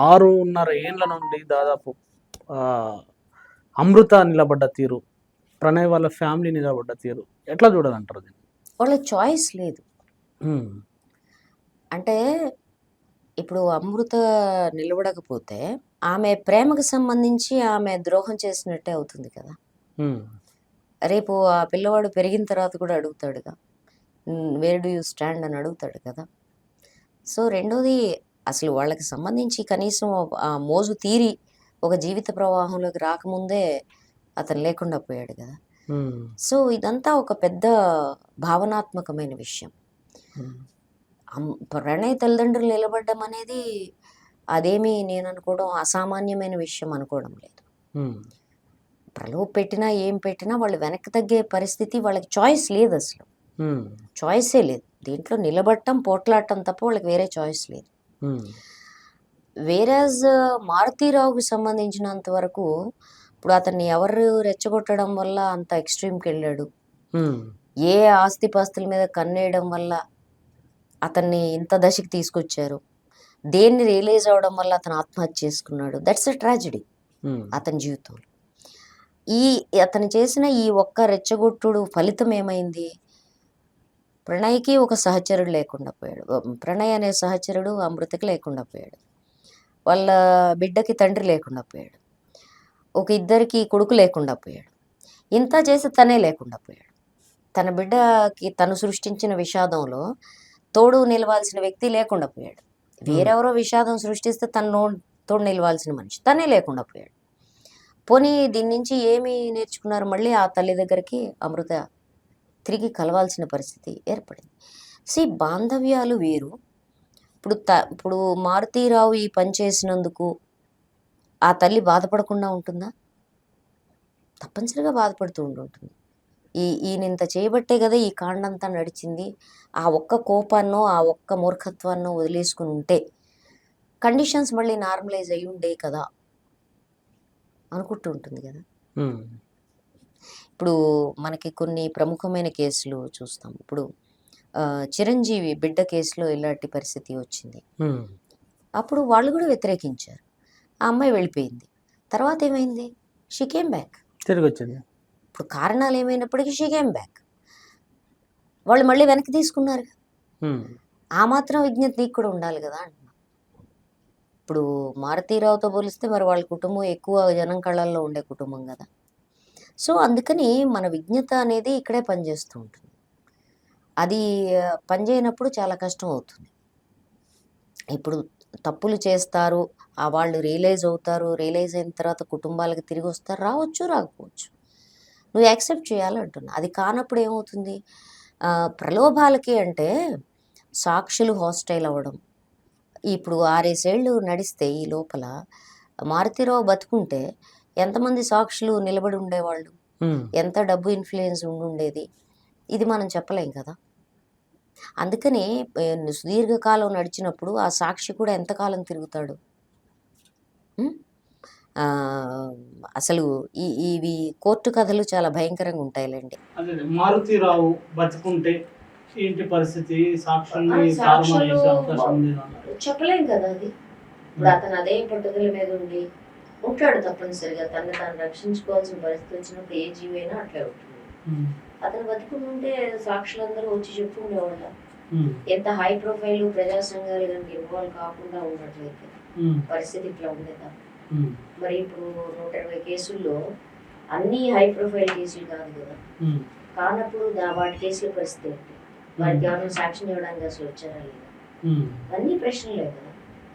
6.5 ఏళ్ళ నుండి దాదాపు ఆ, అమృత నిలబడ్డ తీరు, ప్రణయ్ వాళ్ళ ఫ్యామిలీ నిలబడ్డ తీరు ఎట్లా చూడాలంటారు దీన్ని? వాళ్ళ చాయిస్ లేదు. ఉమ్, అంటే ఇప్పుడు అమృత నిలబడకపోతే ఆమె ప్రేమకు సంబంధించి ఆమె ద్రోహం చేసినట్టే అవుతుంది కదా. ఉమ్, రేపు ఆ పిల్లవాడు పెరిగిన తర్వాత కూడా అడుగుతాడుగా, వేర్ డూ యూ స్టాండ్ అని అడుగుతాడు కదా. సో రెండోది, అసలు వాళ్ళకి సంబంధించి కనీసం ఆ మోజు తీరి ఒక జీవిత ప్రవాహంలోకి రాకముందే అతను లేకుండా పోయాడు కదా. ఉమ్, సో ఇదంతా ఒక పెద్ద భావనాత్మకమైన విషయం. ఉమ్, ప్రణయ్ తల్లిదండ్రులు నిలబడ్డం అనేది అదేమీ నేను అనుకోవడం అసామాన్యమైన విషయం అనుకోవడం లేదు. ఉమ్, ప్రలోభ పెట్టినా ఏం పెట్టినా వాళ్ళు వెనక్కి తగ్గే పరిస్థితి, వాళ్ళకి చాయిస్ లేదు. అసలు ఉమ్, చాయిసే లేదు. దీంట్లో నిలబడటం పోట్లాడటం తప్ప వాళ్ళకి వేరే చాయిస్ లేదు. ఉమ్, వేరేజ్ మారుతీరావుకి సంబంధించినంత వరకు ఇప్పుడు అతన్ని ఎవరు రెచ్చగొట్టడం వల్ల అంత ఎక్స్ట్రీమ్కి వెళ్ళాడు, ఉమ్, ఏ ఆస్తిపాస్తుల మీద కన్నేయడం వల్ల అతన్ని ఇంత దశకి తీసుకొచ్చారు, దేన్ని రియలైజ్ అవడం వల్ల అతను ఆత్మహత్య చేసుకున్నాడు, దట్స్ ఎ ట్రాజడీ ఉమ్, అతని జీవితంలో. ఈ అతను చేసిన ఈ ఒక్క రెచ్చగొట్టుడు ఫలితం ఏమైంది? ప్రణయ్కి ఒక సహచరుడు లేకుండా పోయాడు. ప్రణయ్ అనే సహచరుడు అమృతకి లేకుండా పోయాడు. వాళ్ళ బిడ్డకి తండ్రి లేకుండా పోయాడు. ఒక ఇద్దరికి కొడుకు లేకుండా పోయాడు. ఇంత చేసి తనే లేకుండా పోయాడు. తన బిడ్డకి తను సృష్టించిన విషాదంలో తోడు నిలవాల్సిన వ్యక్తి లేకుండా పోయాడు. వేరెవరో విషాదం సృష్టిస్తే తోడు నిలవాల్సిన మనిషి తనే లేకుండా పోయాడు. పోనీ దీని నుంచి ఏమి నేర్చుకున్నారు? మళ్ళీ ఆ తల్లి దగ్గరికి అమృత తిరిగి కలవాల్సిన పరిస్థితి ఏర్పడింది. బాంధవ్యాలు వేరు. ఇప్పుడు మారుతీరావు ఈ పని చేసినందుకు ఆ తల్లి బాధపడకుండా ఉంటుందా? తప్పనిసరిగా బాధపడుతూ ఉంటుంది. ఈయన ఇంత చేయబట్టే కదా ఈ కాండంతా నడిచింది. ఆ ఒక్క కోపాన్నో ఆ ఒక్క మూర్ఖత్వాన్నో వదిలేసుకుని ఉంటే కండిషన్స్ మళ్ళీ నార్మలైజ్ అయ్యి ఉండే కదా అనుకుంటూ ఉంటుంది కదా. ఉమ్, ఇప్పుడు మనకి కొన్ని ప్రముఖమైన కేసులు చూస్తాం. ఇప్పుడు చిరంజీవి బిడ్డ కేసులో ఇలాంటి పరిస్థితి వచ్చింది. ఉమ్, అప్పుడు వాళ్ళు కూడా వ్యతిరేకించారు. ఆ అమ్మాయి వెళ్ళిపోయింది. తర్వాత ఏమైంది? She came back. తిరిగి వచ్చింది. ఇప్పుడు కారణాలు ఏమైనప్పటికీ షీ కేమ్ బ్యాక్. వాళ్ళు మళ్ళీ వెనక్కి తీసుకున్నారు. ఉమ్, ఆ మాత్రం విజ్ఞత నీకు కూడా ఉండాలి కదా అంటున్నా. ఇప్పుడు మారుతీరావుతో పోలిస్తే మరి వాళ్ళ కుటుంబం ఎక్కువ జనం కళ్ళల్లో ఉండే కుటుంబం కదా. సో అందుకని మన విజ్ఞత అనేది ఇక్కడే పనిచేస్తూ ఉంటుంది. అది పనిచేయనప్పుడు చాలా కష్టం అవుతుంది. ఇప్పుడు తప్పులు చేస్తారు, వాళ్ళు రియలైజ్ అవుతారు. రియలైజ్ అయిన తర్వాత కుటుంబాలకు తిరిగి వస్తారు. రావచ్చు, రాకపోవచ్చు. నువ్వు యాక్సెప్ట్ చేయాలి అంటున్నా. అది కానప్పుడు ఏమవుతుంది? ప్రలోభాలకి అంటే సాక్షులు హాస్టైల్ అవ్వడం. ఇప్పుడు 6 ఏళ్ళు నడిస్తే ఈ లోపల మారుతీరావు బతుకుంటే ఎంతమంది సాక్షులు నిలబడి ఉండేవాళ్ళు, ఉమ్, ఎంత డబ్బు ఇన్ఫ్లుయెన్స్ ఉండుండేది, ఇది మనం చెప్పలేం కదా. అందుకని సుదీర్ఘకాలం నడిచినప్పుడు ఆ సాక్షి కూడా ఎంతకాలం తిరుగుతాడు? ఉం? ఆ, అసలు ఇవి కోర్టు కథలు చాలా భయంకరంగా ఉంటాయిలేండి. అదే మారుతీరావు బతుకుంటే ఏంటి పరిస్థితి, సాక్షుల్ని సాక్షులు తారుమారు చేసే అవకాశం ఉంది అన్నారు. చెప్పలేం కదా అది. ఇప్పుడు అతను అదే పట్టుదల మీద ఉండి ఉంటాడు. తప్పనిసరిగా తనని తాను రక్షించుకోవాల్సిన పరిస్థితి వచ్చినప్పుడు ఏ జీవైనా అట్లే ఉంటుంది. ఉమ్, అతను బతుకుంటే సాక్షులందరూ వచ్చి చెప్పుకునేవాళ్ళ. ఉమ్, ఎంత హై ప్రొఫైల్ ప్రజా సంఘాలు కనుక ఇన్వాల్వ్ కాకుండా ఉన్నట్లయితే ఉమ్, పరిస్థితి ఇట్లా ఉండేదా? ఉమ్, మరి ఇప్పుడు 120 కేసుల్లో అన్ని హై ప్రొఫైల్ కేసులు కాదు కదా. ఉమ్, కానప్పుడు వాటి కేసుల పరిస్థితి ఏంటి? వారికి ఎవరైనా సాక్ష్యం ఇవ్వడానికి అసలు వచ్చారా లేదా? ఉమ్, అన్ని ప్రశ్నలే కదా.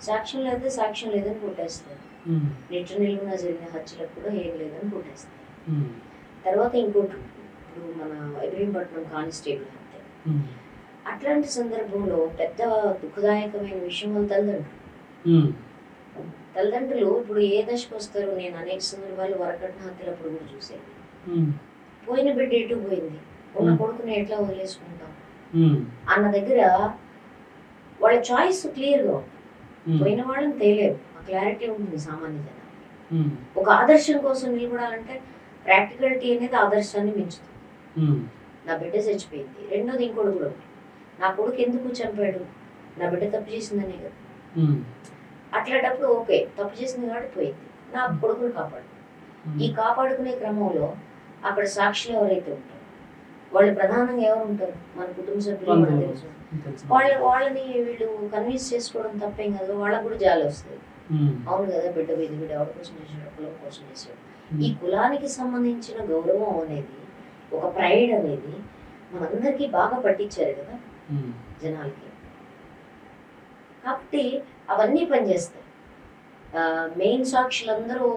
సాక్ష్యం లేదా సాక్ష్యం లేదని కొట్టేస్తారు. ఉమ్, నిట్ట నిలువున జరిగిన హత్యలకు కూడా ఏం లేదని కొట్టేస్తారు. ఉమ్, తర్వాత ఇంకోటి, ఇప్పుడు మన ఇబ్రహీంపట్నం కానిస్టేబుల్ హత్య, ఉమ్, అట్లాంటి సందర్భంలో పెద్ద దుఃఖదాయకమైన విషయం వాళ్ళ తల్లిదండ్రులు. ఉమ్, తల్లిదండ్రులు ఇప్పుడు ఏ దశకు వస్తారు? నేను అనేక సందర్భాలు వరకట్న హత్యలప్పుడు కూడా చూసాను. ఉమ్, పోయిన బిడ్డ ఎటు పోయింది, ఉన్న కొడుకుని ఎట్లా వదిలేసుకుంటాం అన్న దగ్గర వాళ్ళ చాయిస్ క్లియర్గా ఉంటుంది. పోయిన వాళ్ళని తేలేరు, ఆ క్లారిటీ ఉంటుంది సామాన్య జనానికి. ఒక ఆదర్శం కోసం నిలబడాలంటే ప్రాక్టికాలిటీ అనేది ఆదర్శాన్ని మించుతుంది. నా బిడ్డ చచ్చిపోయింది, రెండోది ఇంకోటి కూడా ఉంది, నా కొడుకు ఎందుకు చంపాడు, నా బిడ్డ తప్పు చేసిందనే కదా. అట్లాంటప్పుడు ఓకే, తప్పు చేసింది కాబట్టి పోయింది, నా కొడుకుని కాపాడు. ఈ కాపాడుకునే క్రమంలో అక్కడ సాక్షులు ఎవరైతే ఉంటారో వాళ్ళు ప్రధానంగా ఎవరు ఉంటారు, మన కుటుంబ సభ్యులు మనకు తెలుసు. వాళ్ళని వీళ్ళు కన్విన్స్ చేసుకోవడం తప్పేం కదా, వాళ్ళకు కూడా జాలి వస్తుంది. అవును కదా, బిడ్డ వీధి బిడ్డ ఎవరి కోసం చేసాడు, కులం కోసం చేసాడు. ఈ కులానికి సంబంధించిన గౌరవం అనేది, ఒక ప్రైడ్ అనేది మనందరికీ బాగా పట్టించారు కదా జనాలకి. కాబట్టి అవన్నీ పనిచేస్తాయి. మెయిన్ సాక్షులందరూ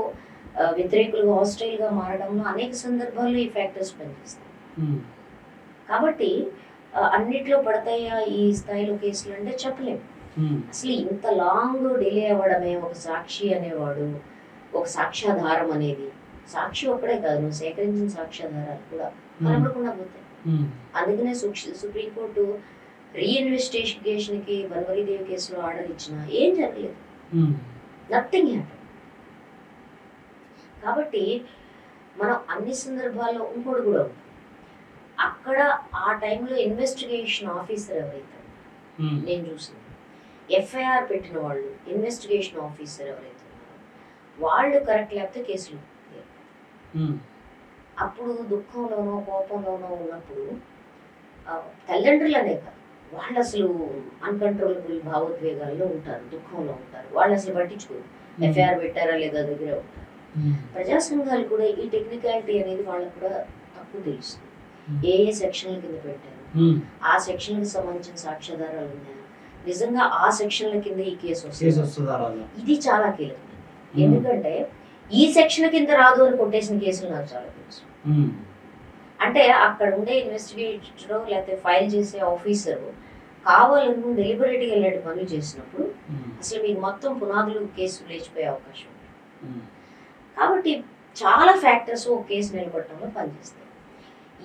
వ్యతిరేకులుగా హాస్టైల్గా మారడంలో అనేక సందర్భాల్లో ఈ ఫ్యాక్టర్స్ పనిచేస్తాయి. కాబట్టి అన్నిట్లో పడతాయా ఈ స్థాయిలో కేసులు అంటే చెప్పలేము. అసలు ఇంత లాంగ్ డిలే అవ్వడమే, ఒక సాక్షి అనేవాడు, ఒక సాక్ష్యాధారం అనేది, సాక్షి ఒక్కడే కాదు, నువ్వు సేకరించిన సాక్ష్యాధారాలు కూడా కనబడకుండా పోతాయి. అందుకనే సుప్రీంకోర్టు రీఇన్వెస్టిగేషన్ కి బన్వరీదేవి కేసులో ఆర్డర్ ఇచ్చినా ఏం జరగలేదు, నథింగ్ హ్యాపెన్. కాబట్టి మనం అన్ని సందర్భాల్లో ఇంకోటి కూడా ఉంటుంది, అక్కడ ఆ టైంలో ఇన్వెస్టిగేషన్ ఆఫీసర్ ఎవరైతే, నేను చూసింది ఎఫ్ఐఆర్ పెట్టిన వాళ్ళు, ఇన్వెస్టిగేషన్ ఆఫీసర్ ఎవరైతే ఉన్నారో వాళ్ళు కరెక్ట్ లేకపోతే కేసులు. అప్పుడు దుఃఖంలోనో కోపంలోనో ఉన్నప్పుడు తల్లిదండ్రులనే కాదు, వాళ్ళు అసలు అన్కంట్రోలబుల్ భావోద్వేగాల్లో ఉంటారు, దుఃఖంలో ఉంటారు, వాళ్ళు అసలు పట్టించుకోరు, ఎఫ్ఐఆర్ పెట్టారా లేదా దగ్గర ఉంటారు. ప్రజా సంఘాలు కూడా ఈ టెక్నికాలిటీ అనేది వాళ్ళకు కూడా తక్కువ తెలుస్తుంది. ఏ ఏ సెక్షన్ల కింద పెట్టారు, ఆ సెక్షన్లకు సంబంధించిన సాక్ష్యాధారాలు ఉన్నాయా, నిజంగా ఆ సెక్షన్ల కింద ఈ కేసు వస్తుంది, ఇది చాలా కీలకం. ఎందుకంటే ఈ సెక్షన్ కింద రాదు అని కొట్టేసిన కేసులు నాకు చాలా తెలుసు. అంటే అక్కడ ఉండే ఇన్వెస్టిగేటర్ లేకపోతే ఫైల్ చేసే ఆఫీసర్ కావాలను డెలిబరేట్గా వెళ్ళే పనులు చేసినప్పుడు అసలు మీకు మొత్తం పునాదులు కేసు లేచిపోయే అవకాశం ఉంది. కాబట్టి చాలా ఫ్యాక్టర్స్ ఒక కేసు నిలబడటంలో పనిచేస్తాయి.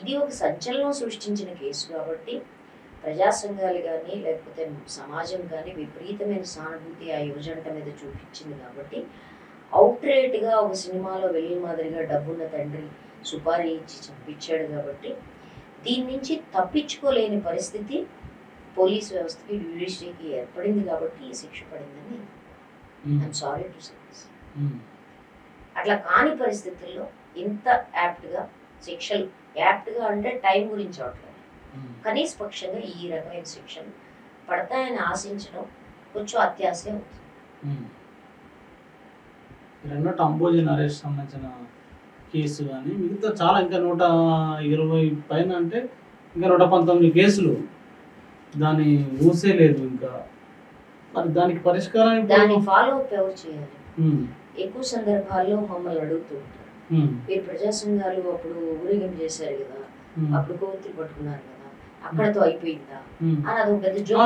ఇది ఒక సంచలనం సృష్టించిన కేసు కాబట్టి ప్రజా సంఘాలు కానీ లేకపోతే సమాజం కానీ విపరీతమైన సానుభూతి ఆ యువజంట మీద చూపించింది. కాబట్టి అవుట్రేట్గా ఒక సినిమాలో వెళ్ళిన మాదిరిగా డబ్బున్న తండ్రి సుపారీ ఇచ్చి చంపించాడు. కాబట్టి దీని నుంచి తప్పించుకోలేని పరిస్థితి పోలీస్ వ్యవస్థకి, జ్యుడిషియరీకి ఏర్పడింది. కాబట్టి ఈ శిక్ష పడిందని I'm sorry to say this. అట్లా కాని పరిస్థితుల్లో ఇంత యాప్ట్గా శిక్షలు, యాప్ట్గా అంటే టైం గురించి అవట్లేదు, కనీస పక్షంగా ఈ రకమైన శిక్షలు పడతాయని ఆశించడం కొంచెం అత్యాశ అవుతుంది. రెండో అంబోజీ నరేష్ సంబంధించిన కేసు కానీ మిగతా చాలా ఇంకా 120 పైన, అంటే ఇంకా 119 కేసులు దాని ఊసే లేదు. ఇంకా మరి దానికి పరిష్కారం, దాన్ని ఫాలో అప్ ఎవరు చేయాలి? ఎక్కువ సందర్భాల్లో మమ్మల్ని అడుగుతూ ఉంటారు, మీరు ప్రజా సంఘాలు అప్పుడు ఊరేగింపు చేశారు కదా, అప్పుడు కోతులు పట్టుకున్నారు కదా, అక్కడతో అయిపోయిందా అని అది ఒక పెద్ద జోక్.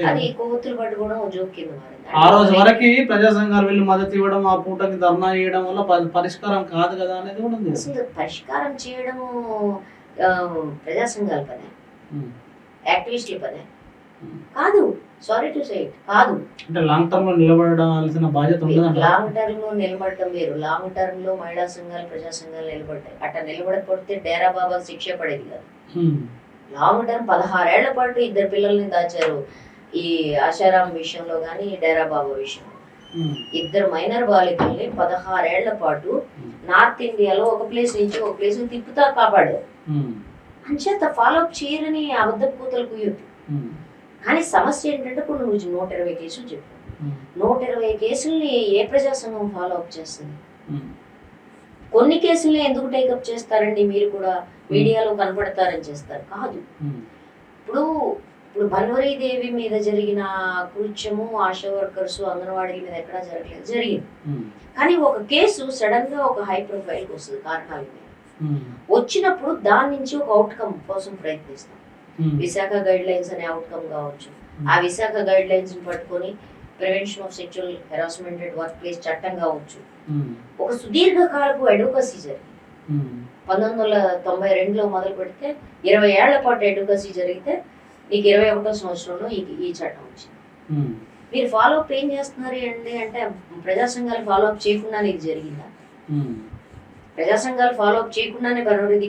అది కోతులు పట్టుకోవడం జోక్ కింద మారింది. ఆ రోజు వరకు ప్రజా సంఘాలు వెళ్ళి మద్దతు ఇవ్వడం, ఆ పూటకి ధర్నా చేయడం వల్ల పరిష్కారం కాదు కదా అనేది కూడా ఉంది. అసలు పరిష్కారం చేయడము ప్రజా సంఘాల పనే, యాక్టివిస్టుల పనే కాదు. సారీ టు సే ఇట్, కాదు. అంటే లాంగ్ టర్మ్ లో నిలబడాల్సిన బాధ్యత ఉంది. లాంగ్ టర్మ్ లో నిలబడటం వేరు. లాంగ్ టర్మ్ లో మహిళా సంఘాలు, ప్రజా సంఘాలు నిలబడ్డాయి. అట్లా నిలబడకపోతే డేరా బాబా శిక్ష పడేది కాదు. లాంగ్ టర్మ్ 16 ఏళ్ల పాటు 2 పిల్లల్ని దాచారు. ఈ ఆశారాం విషయంలో కానీ డేరా బాబా విషయంలో 2 మైనర్ బాలికల్ని 16 ఏళ్ల పాటు నార్త్ ఇండియాలో ఒక ప్లేస్ నుంచి ఒక ప్లేస్ తిప్పుతా కాపాడారు. అంచేత ఫాలో అప్ చేయరని అబద్ధ కూతలు కుయ్యొద్దు. కానీ సమస్య ఏంటంటే ఇప్పుడు నువ్వు 120 కేసులు చెప్పు, 120 కేసుల్ని ఏ ప్రజా సంఘం ఫాలో అప్ చేస్తుంది? కొన్ని కేసుల్ని ఎందుకు టేకప్ చేస్తారండి? మీరు కూడా మీడియాలో కనపడతారని చేస్తారు కాదు. ఇప్పుడు బన్వరీదేవి మీద జరిగిన కృత్యము ఆశా వర్కర్స్, అంగన్వాడీల మీద ఎక్కడా జరగలేదు, జరిగింది. కానీ ఒక కేసు సడన్ గా ఒక హై ప్రొఫైల్ వస్తుంది కారణాల మీద. వచ్చినప్పుడు దాని నుంచి ఒక అవుట్కమ్ కోసం ప్రయత్నిస్తాం. విశాఖ గైడ్ లైన్స్ అనే అవుట్కమ్ కావచ్చు. ఆ విశాఖ గైడ్ లైన్స్ పట్టుకొని prevention of sexual harassment at work place చట్టం కావచ్చు. ఒక సుదీర్ఘకాలపు అడ్వొకసీ జరిగింది. 1992లో మొదలు పెడితే 20 ఏళ్ల పాటు అడ్వకసీ జరిగితే నీకు 21వ సంవత్సరంలో ఈ చట్టం వచ్చింది. మీరు ఫాలో అప్ ఏం చేస్తున్నారు అండి అంటే ప్రజా సంఘాలు ఫాలో అప్ చేయకుండా ఇది జరిగిందా? ప్రజా సంఘాలు ఫాలో అప్ చేయకుండానే బనవరిది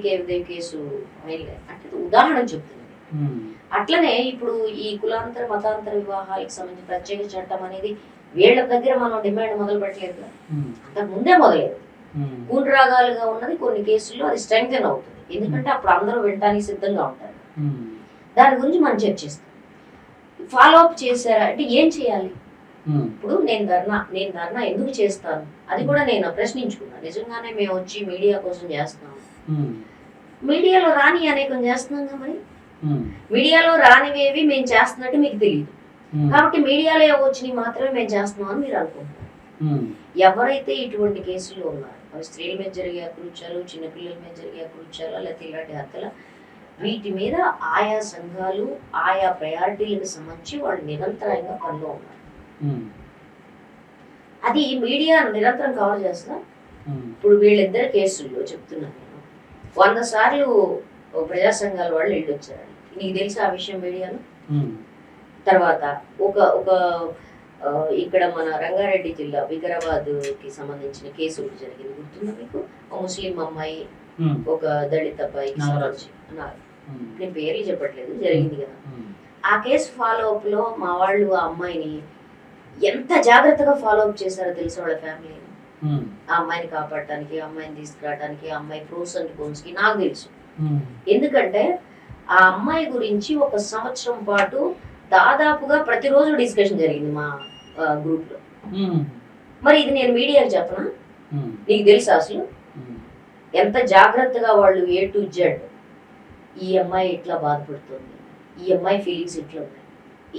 కేసు అంటే ఉదాహరణ చెప్తుంది. అట్లనే ఇప్పుడు ఈ కులాంతర మతాంతర వివాహాలకు సంబంధించిన ప్రత్యేక చట్టం అనేది వీళ్ళ దగ్గర మనం డిమాండ్ మొదలు పెట్టలేదు, అంతకు ముందే మొదలైంది. కూనరాగాలుగా ఉన్నది కొన్ని కేసుల్లో అది స్ట్రెంగ్తెన్ అవుతుంది, ఎందుకంటే అప్పుడు అందరూ వినడానికి సిద్ధంగా ఉంటారు. దాని గురించి మనం చర్చిస్తాం. ఫాలో అప్ చేశారా అంటే ఏం చేయాలి? ఇప్పుడు నేను ధర్నా ఎందుకు చేస్తాను అది కూడా నేను ప్రశ్నించుకున్నాను. నిజంగానే మేము వచ్చి మీడియా కోసం చేస్తున్నాం, మీడియాలో రాని అనేకం చేస్తున్నాం కదా, మరి మీడియాలో రానివేవి మేము చేస్తున్నట్టు మీకు తెలియదు, కాబట్టి మీడియాలో వచ్చినవి మాత్రమే మేము చేస్తున్నాం అని మీరు అనుకుంటున్నారు. ఎవరైతే ఇటువంటి కేసులు ఉన్నారో అవి స్త్రీల మీద జరిగే అకృత్యాలు, చిన్నపిల్లల మీద జరిగే అకృత్యాలు, లేకపోతే ఇలాంటి హత్యల, వీటి మీద ఆయా సంఘాలు ఆయా ప్రయారిటీలకు సంబంధించి వాళ్ళు నిరంతరంగా పనిలో ఉన్నారు. అది మీడియా నిరంతరం కవర్ చేస్తా. ఇప్పుడు వీళ్ళిద్దరు కేసుల్లో చెప్తున్నాను నేను 100 సార్లు ప్రజా సంఘాల వాళ్ళు వెళ్ళొచ్చారు. నీకు తెలుసు ఆ విషయం మీడియాలో? తర్వాత ఒక ఇక్కడ మన రంగారెడ్డి జిల్లా వికారాబాద్ కి సంబంధించిన కేసు ఒకటి జరిగింది, గుర్తుందా మీకు? ఒక ముస్లిం అమ్మాయి ఒక దళిత అబ్బాయికి సంబంధించి, నేను పేర్లు చెప్పట్లేదు, జరిగింది కదా. ఆ కేసు ఫాలో అప్ లో మా వాళ్ళు ఆ అమ్మాయిని ఎంత జాగ్రత్తగా ఫాలో అప్ చేశారో తెలుసు. వాళ్ళ ఫ్యామిలీని ఆ అమ్మాయిని కాపాడటానికి, ఆ అమ్మాయిని తీసుకురావడానికి, ఆ అమ్మాయి ప్రోస్ అండ్ కోన్స్ కి నాకు తెలుసు. ఎందుకంటే ఆ అమ్మాయి గురించి 1 సంవత్సరం పాటు దాదాపుగా ప్రతిరోజు డిస్కషన్ జరిగింది మా గ్రూప్ లో. మరి ఇది నేను మీడియాకి చెప్పనా? నీకు తెలుసా అసలు ఎంత జాగ్రత్తగా వాళ్ళు A to Z ఈ అమ్మాయి ఇట్లా బాధపడుతుంది, ఈ అమ్మాయి ఫీలింగ్స్ ఇట్లా ఉన్నాయి,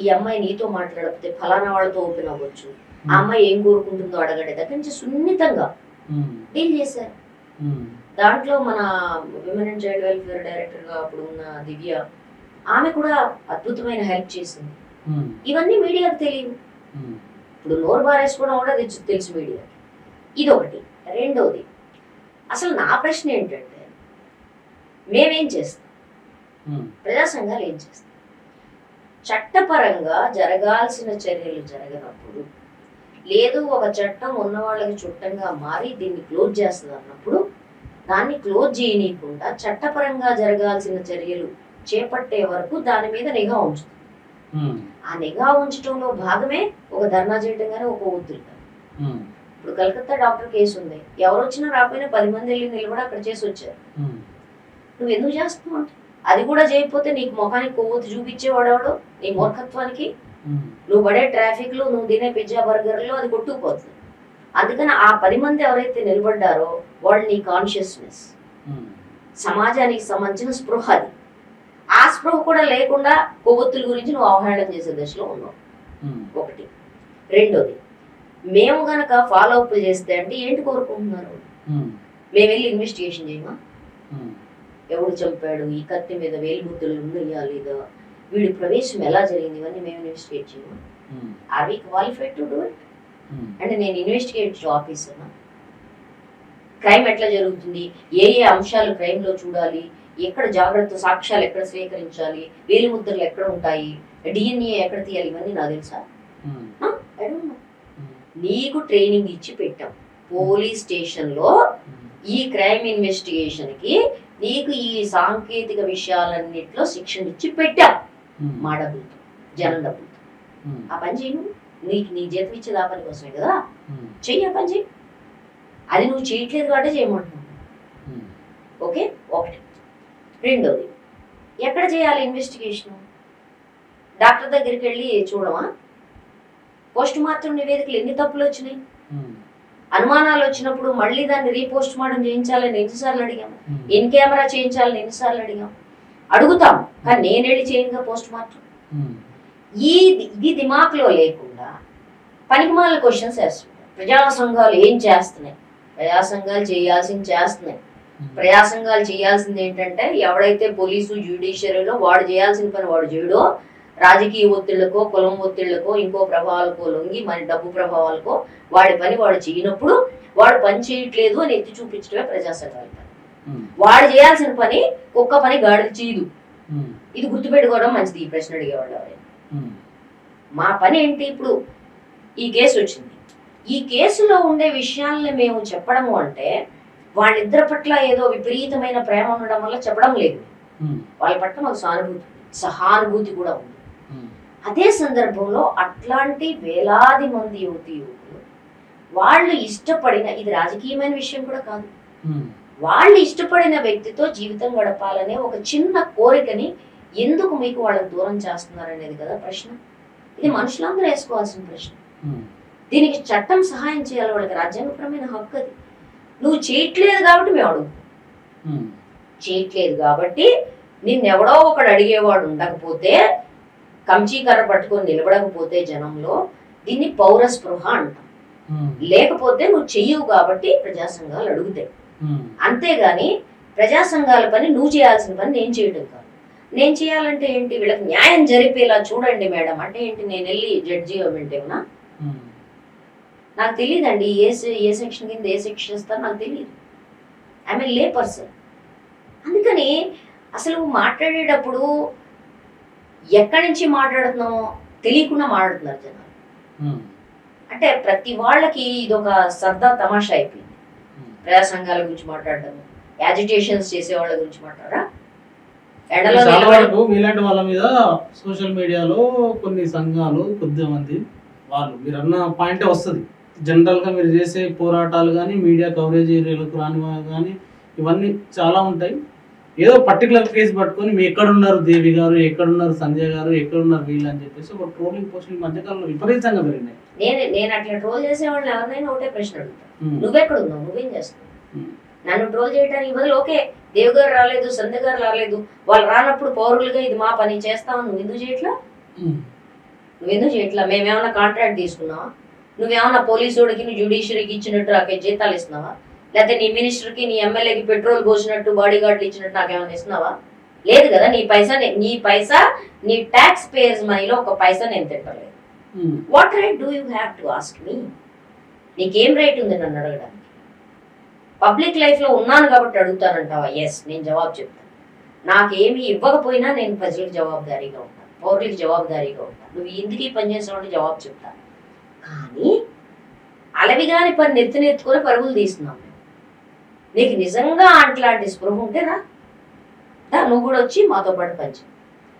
ఈ అమ్మాయి నీతో మాట్లాడకపోతే ఫలానా వాళ్ళతో ఓపెన్ అవ్వచ్చు, ఆ అమ్మాయి ఏం కోరుకుంటుందో అడగడే దగ్గర నుంచి సున్నితంగా డీల్ చేశారు. దాంట్లో మన women and child welfare director గా అప్పుడు ఉన్న దివ్య, ఆమె కూడా అద్భుతమైన హెల్ప్ చేసింది. ఇవన్నీ మీడియాకు తెలియదు. ఇప్పుడు నోరు బారేసుకోవడం కూడా తెలుసు మీడియాకి. ఇదొకటి. రెండోది, అసలు నా ప్రశ్న ఏంటంటే మేమేం చేస్తాం, ప్రజా సంఘాలు ఏం చేస్తాం? చట్టపరంగా జరగాల్సిన చర్యలు జరగనప్పుడు, లేదు ఒక చట్టం ఉన్న వాళ్ళకి చుట్టంగా మారి దీన్ని క్లోజ్ చేస్తుంది అన్నప్పుడు దాన్ని క్లోజ్ చేయనీయకుండా చట్టపరంగా జరగాల్సిన చర్యలు చేపట్టే వరకు దాని మీద నిఘా ఉంచుతుంది. ఆ నిఘా ఉంచడంలో భాగమే ఒక ధర్నా చేయడం కానీ ఒక ఒత్తిడి. ఇప్పుడు కలకత్తా డాక్టర్ కేసు ఉంది, ఎవరు వచ్చినా రాకపోయినా 10 మంది వెళ్ళి నిలబడి అక్కడ చేసి వచ్చారు. నువ్వు ఎందుకు చేస్తున్నావు అంటే అది కూడా చేయకపోతే నీకు ముఖానికి కొవ్వొత్తి చూపించేవాడెవడో, నీ మూర్ఖత్వానికి నువ్వు పడే ట్రాఫిక్ లో, నువ్వు తినే పిజ్జా బర్గర్లో అది కొట్టుకుపోతుంది. అందుకని ఆ 10 మంది ఎవరైతే నిలబడ్డారో వాళ్ళు నీ కాన్షియస్నెస్, సమాజానికి సంబంధించిన స్పృహ, అది ఆ స్పృహ కూడా లేకుండా కొవ్వొత్తుల గురించి నువ్వు అవహేళన చేసే దశలో ఉన్నావు. ఒకటి. రెండోది, మేము గనక ఫాలో అప్ చేస్తే అంటే ఏంటి కోరుకుంటున్నారు? మేము వెళ్ళి ఇన్వెస్టిగేషన్ చేయమా? ఎవడు చంపాడు, ఈ కత్తి మీద వేలిముద్రలు ఉన్నాయా లేదా, వీడి ప్రవేశం ఎలా జరిగింది, ఇవన్నీ మేము ఇన్వెస్టిగేట్ చేయమా? Are we qualified to do it? అంటే నేను ఇన్వెస్టిగేటివ్ ఆఫీసర్నా? క్రైమ్ ఎట్లా జరుగుతుంది, ఏ ఏ అంశాలు క్రైమ్ లో చూడాలి, ఎక్కడ జాగ్రత్త, సాక్ష్యాలు ఎక్కడ స్వీకరించాలి, వేలిముద్రలు ఎక్కడ ఉంటాయి, DNA ఎక్కడ తీయాలి, ఇవన్నీ నాకు తెలుసా? నీకు ట్రైనింగ్ ఇచ్చి పెట్టాం పోలీస్ స్టేషన్ లో, ఈ క్రైమ్ ఇన్వెస్టిగేషన్ కి నీకు ఈ సాంకేతిక విషయాలన్నిట్లో శిక్షణ ఇచ్చి పెట్టాం, మా డబ్బులతో, జనం డబ్బులతో. ఆ పని చేయను, నీకు నీ జీతం ఇచ్చేది ఆ పని కోసమే కదా, చెయ్యి ఆ పని చెయ్యి. అది నువ్వు చేయట్లేదు కాబట్టి చేయమంటున్నావు. ఓకే, ఒకటి. రెండోది, ఎక్కడ చేయాలి ఇన్వెస్టిగేషన్? డాక్టర్ దగ్గరికి వెళ్ళి చూడమా? పోస్ట్ మార్టం నివేదికలు ఎన్ని తప్పులు వచ్చినాయి, అనుమానాలు వచ్చినప్పుడు మళ్ళీ దాన్ని రీపోస్ట్ మార్టం చేయించాలని ఎన్నిసార్లు అడిగాము, ఇన్ కెమెరా చేయించాలని ఎన్నిసార్లు అడిగాము, అడుగుతాం. కానీ నేను వెళ్ళి చేయనుగా పోస్ట్ మార్టం. ఇది దిమాక్లో లేకుండా పనికిమాల క్వశ్చన్స్ వేస్తుంటారు. ప్రజా సంఘాలు ఏం చేస్తున్నాయి? ప్రజా సంఘాలు చేయాల్సింది చేస్తున్నాయి. ప్రజా సంఘాలు చేయాల్సింది ఏంటంటే, ఎవడైతే పోలీసు జ్యుడిషియరీలో వాడు చేయాల్సిన పని వాడు చేయడో, రాజకీయ ఒత్తిళ్లకో, కులం ఒత్తిళ్లకో, ఇంకో ప్రభావాలకో లొంగి, మరి డబ్బు ప్రభావాలకో వాడి పని వాడు చేయనప్పుడు వాడు పని చేయట్లేదు అని ఎత్తి చూపించడమే ప్రజా సంఘాలు. వాడు చేయాల్సిన పని కుక్క పని గాడిద చేయదు. ఇది గుర్తుపెట్టుకోవడం మంచిది. ఈ ప్రశ్న అడిగేవాళ్ళు ఎవరైనా. మా పని ఏంటి? ఇప్పుడు ఈ కేసు వచ్చింది, ఈ కేసులో ఉండే విషయాల్ని మేము చెప్పడము అంటే వాళ్ళిద్దరి పట్ల ఏదో విపరీతమైన ప్రేమ ఉండడం వల్ల చెప్పడం లేదు. వాళ్ళ పట్ల మాకు సానుభూతి, సహానుభూతి కూడా ఉంది. అదే సందర్భంలో అట్లాంటి వేలాది మంది యువతి యువకులు వాళ్ళు ఇష్టపడిన, ఇది రాజకీయమైన విషయం కూడా కాదు, వాళ్ళు ఇష్టపడిన వ్యక్తితో జీవితం గడపాలనే ఒక చిన్న కోరికని ఎందుకు మీకు వాళ్ళని దూరం చేస్తున్నారనేది కదా ప్రశ్న. ఇది మనుషులందరూ వేసుకోవాల్సిన ప్రశ్న. దీనికి చట్టం సహాయం చేయాలి, వాళ్ళకి రాజ్యాంగపరమైన హక్కు అది. నువ్వు చేయట్లేదు కాబట్టి మేము అడుగు, చేయట్లేదు కాబట్టి నిన్నెవడో ఒకడు అడిగేవాడు ఉండకపోతే, కంచీకర్ర పట్టుకొని నిలబడకపోతే జనంలో, దీన్ని పౌర స్పృహ అంటాం. లేకపోతే నువ్వు చెయ్యవు కాబట్టి ప్రజా సంఘాలు అడుగుతాయి. అంతేగాని ప్రజా సంఘాల పని నువ్వు చేయాల్సిన పని నేను చేయడం కాదు. నేను చేయాలంటే ఏంటి? వీళ్ళకి న్యాయం జరిపేలా చూడండి మేడం అంటే ఏంటి? నేను వెళ్ళి జడ్జి ఏమన్నా? నాకు తెలియదండి ఏ సెక్షన్ కింద ఏ సెక్షన్ ఇస్తారో నాకు తెలియదు. ఐ మీన్ లే పర్సన్. అందుకని అసలు మాట్లాడేటప్పుడు ఎక్కడి నుంచి మాట్లాడుతున్నామో తెలియకుండా మాట్లాడుతున్నారు జనాలు. అంటే ప్రతి వాళ్ళకి ఇది ఒక సరదా తమాషా అయిపోయింది. ప్రజా సంఘాల గురించి మాట్లాడడం, యాజిటేషన్స్ చేసే వాళ్ళ గురించి మాట్లాడరా? చాలా వరకు మీలాంటి వాళ్ళ మీద సోషల్ మీడియాలో కొన్ని సంఘాలు కొద్దిమంది వాళ్ళు మీరు అన్న పాయింటే వస్తుంది. జనరల్గా మీరు చేసే పోరాటాలు కానీ, మీడియా కవరేజ్ ఏరియాలకు రాని కానీ ఇవన్నీ చాలా ఉంటాయి. ఏదో పర్టికులర్ కేసు పట్టుకొని మీ ఎక్కడున్నారు దేవి గారు, ఎక్కడున్నారు సంజయ్ గారు, ఎక్కడున్నారు వీళ్ళు అని చెప్పేసి ఒక ట్రోలింగ్ పోస్టులు ఈ మధ్యకాలంలో విపరీతంగా పెరిగినాయి. నేను అట్లా ట్రోల్ చేసే వాళ్ళని ఎవరినైనా ఒకటే ప్రశ్న అడుగుతాను, నువ్వెక్కడున్నావు, నువ్వేం చేస్తావు? నన్ను ట్రోల్ చేయడానికి బదులు ఓకే దేవి గారు రాలేదు, సంజయ్ గారు రాలేదు, వాళ్ళు రానప్పుడు పౌరులుగా ఇది మా పని చేస్తామని నువ్వు ఎందుకు చేయట్లా? మేమేమన్నా కాంట్రాక్ట్ తీసుకున్నావా? నువ్వేమన్నా పోలీసుడికి నీ జ్యుడిషియరీకి ఇచ్చినట్టు నాకే జీతాలు ఇస్తున్నావా? లేకపోతే నీ మినిస్టర్కి నీ ఎమ్మెల్యేకి పెట్రోల్ పోసినట్టు బాడీ గార్డులు ఇచ్చినట్టు నాకేమైనా ఇస్తున్నావా? లేదు కదా. నీ పైసా నీ ట్యాక్స్ పేయర్స్ మనీలో ఒక పైసా నేను తింటలేదు. What right do you have to ask me? నీకేం రైట్ ఉంది నన్ను అడగడానికి? పబ్లిక్ లైఫ్లో ఉన్నాను కాబట్టి అడుగుతానంటావా? ఎస్, నేను జవాబు చెప్తాను. నాకేమి ఇవ్వకపోయినా నేను ప్రజలకు జవాబుదారీగా ఉంటాను, పౌరులకు జవాబుదారీగా ఉంటాను. నువ్వు ఎందుకు ఈ పని చేసావంటే జవాబు చెప్తాను. కానీ అలవిగాని పని నెత్తుకొని పరుగులు తీస్తున్నాం మేము. నీకు నిజంగా అట్లాంటి స్పృహ ఉంటే రా, నువ్వు కూడా వచ్చి మాతో పాటు పంచు.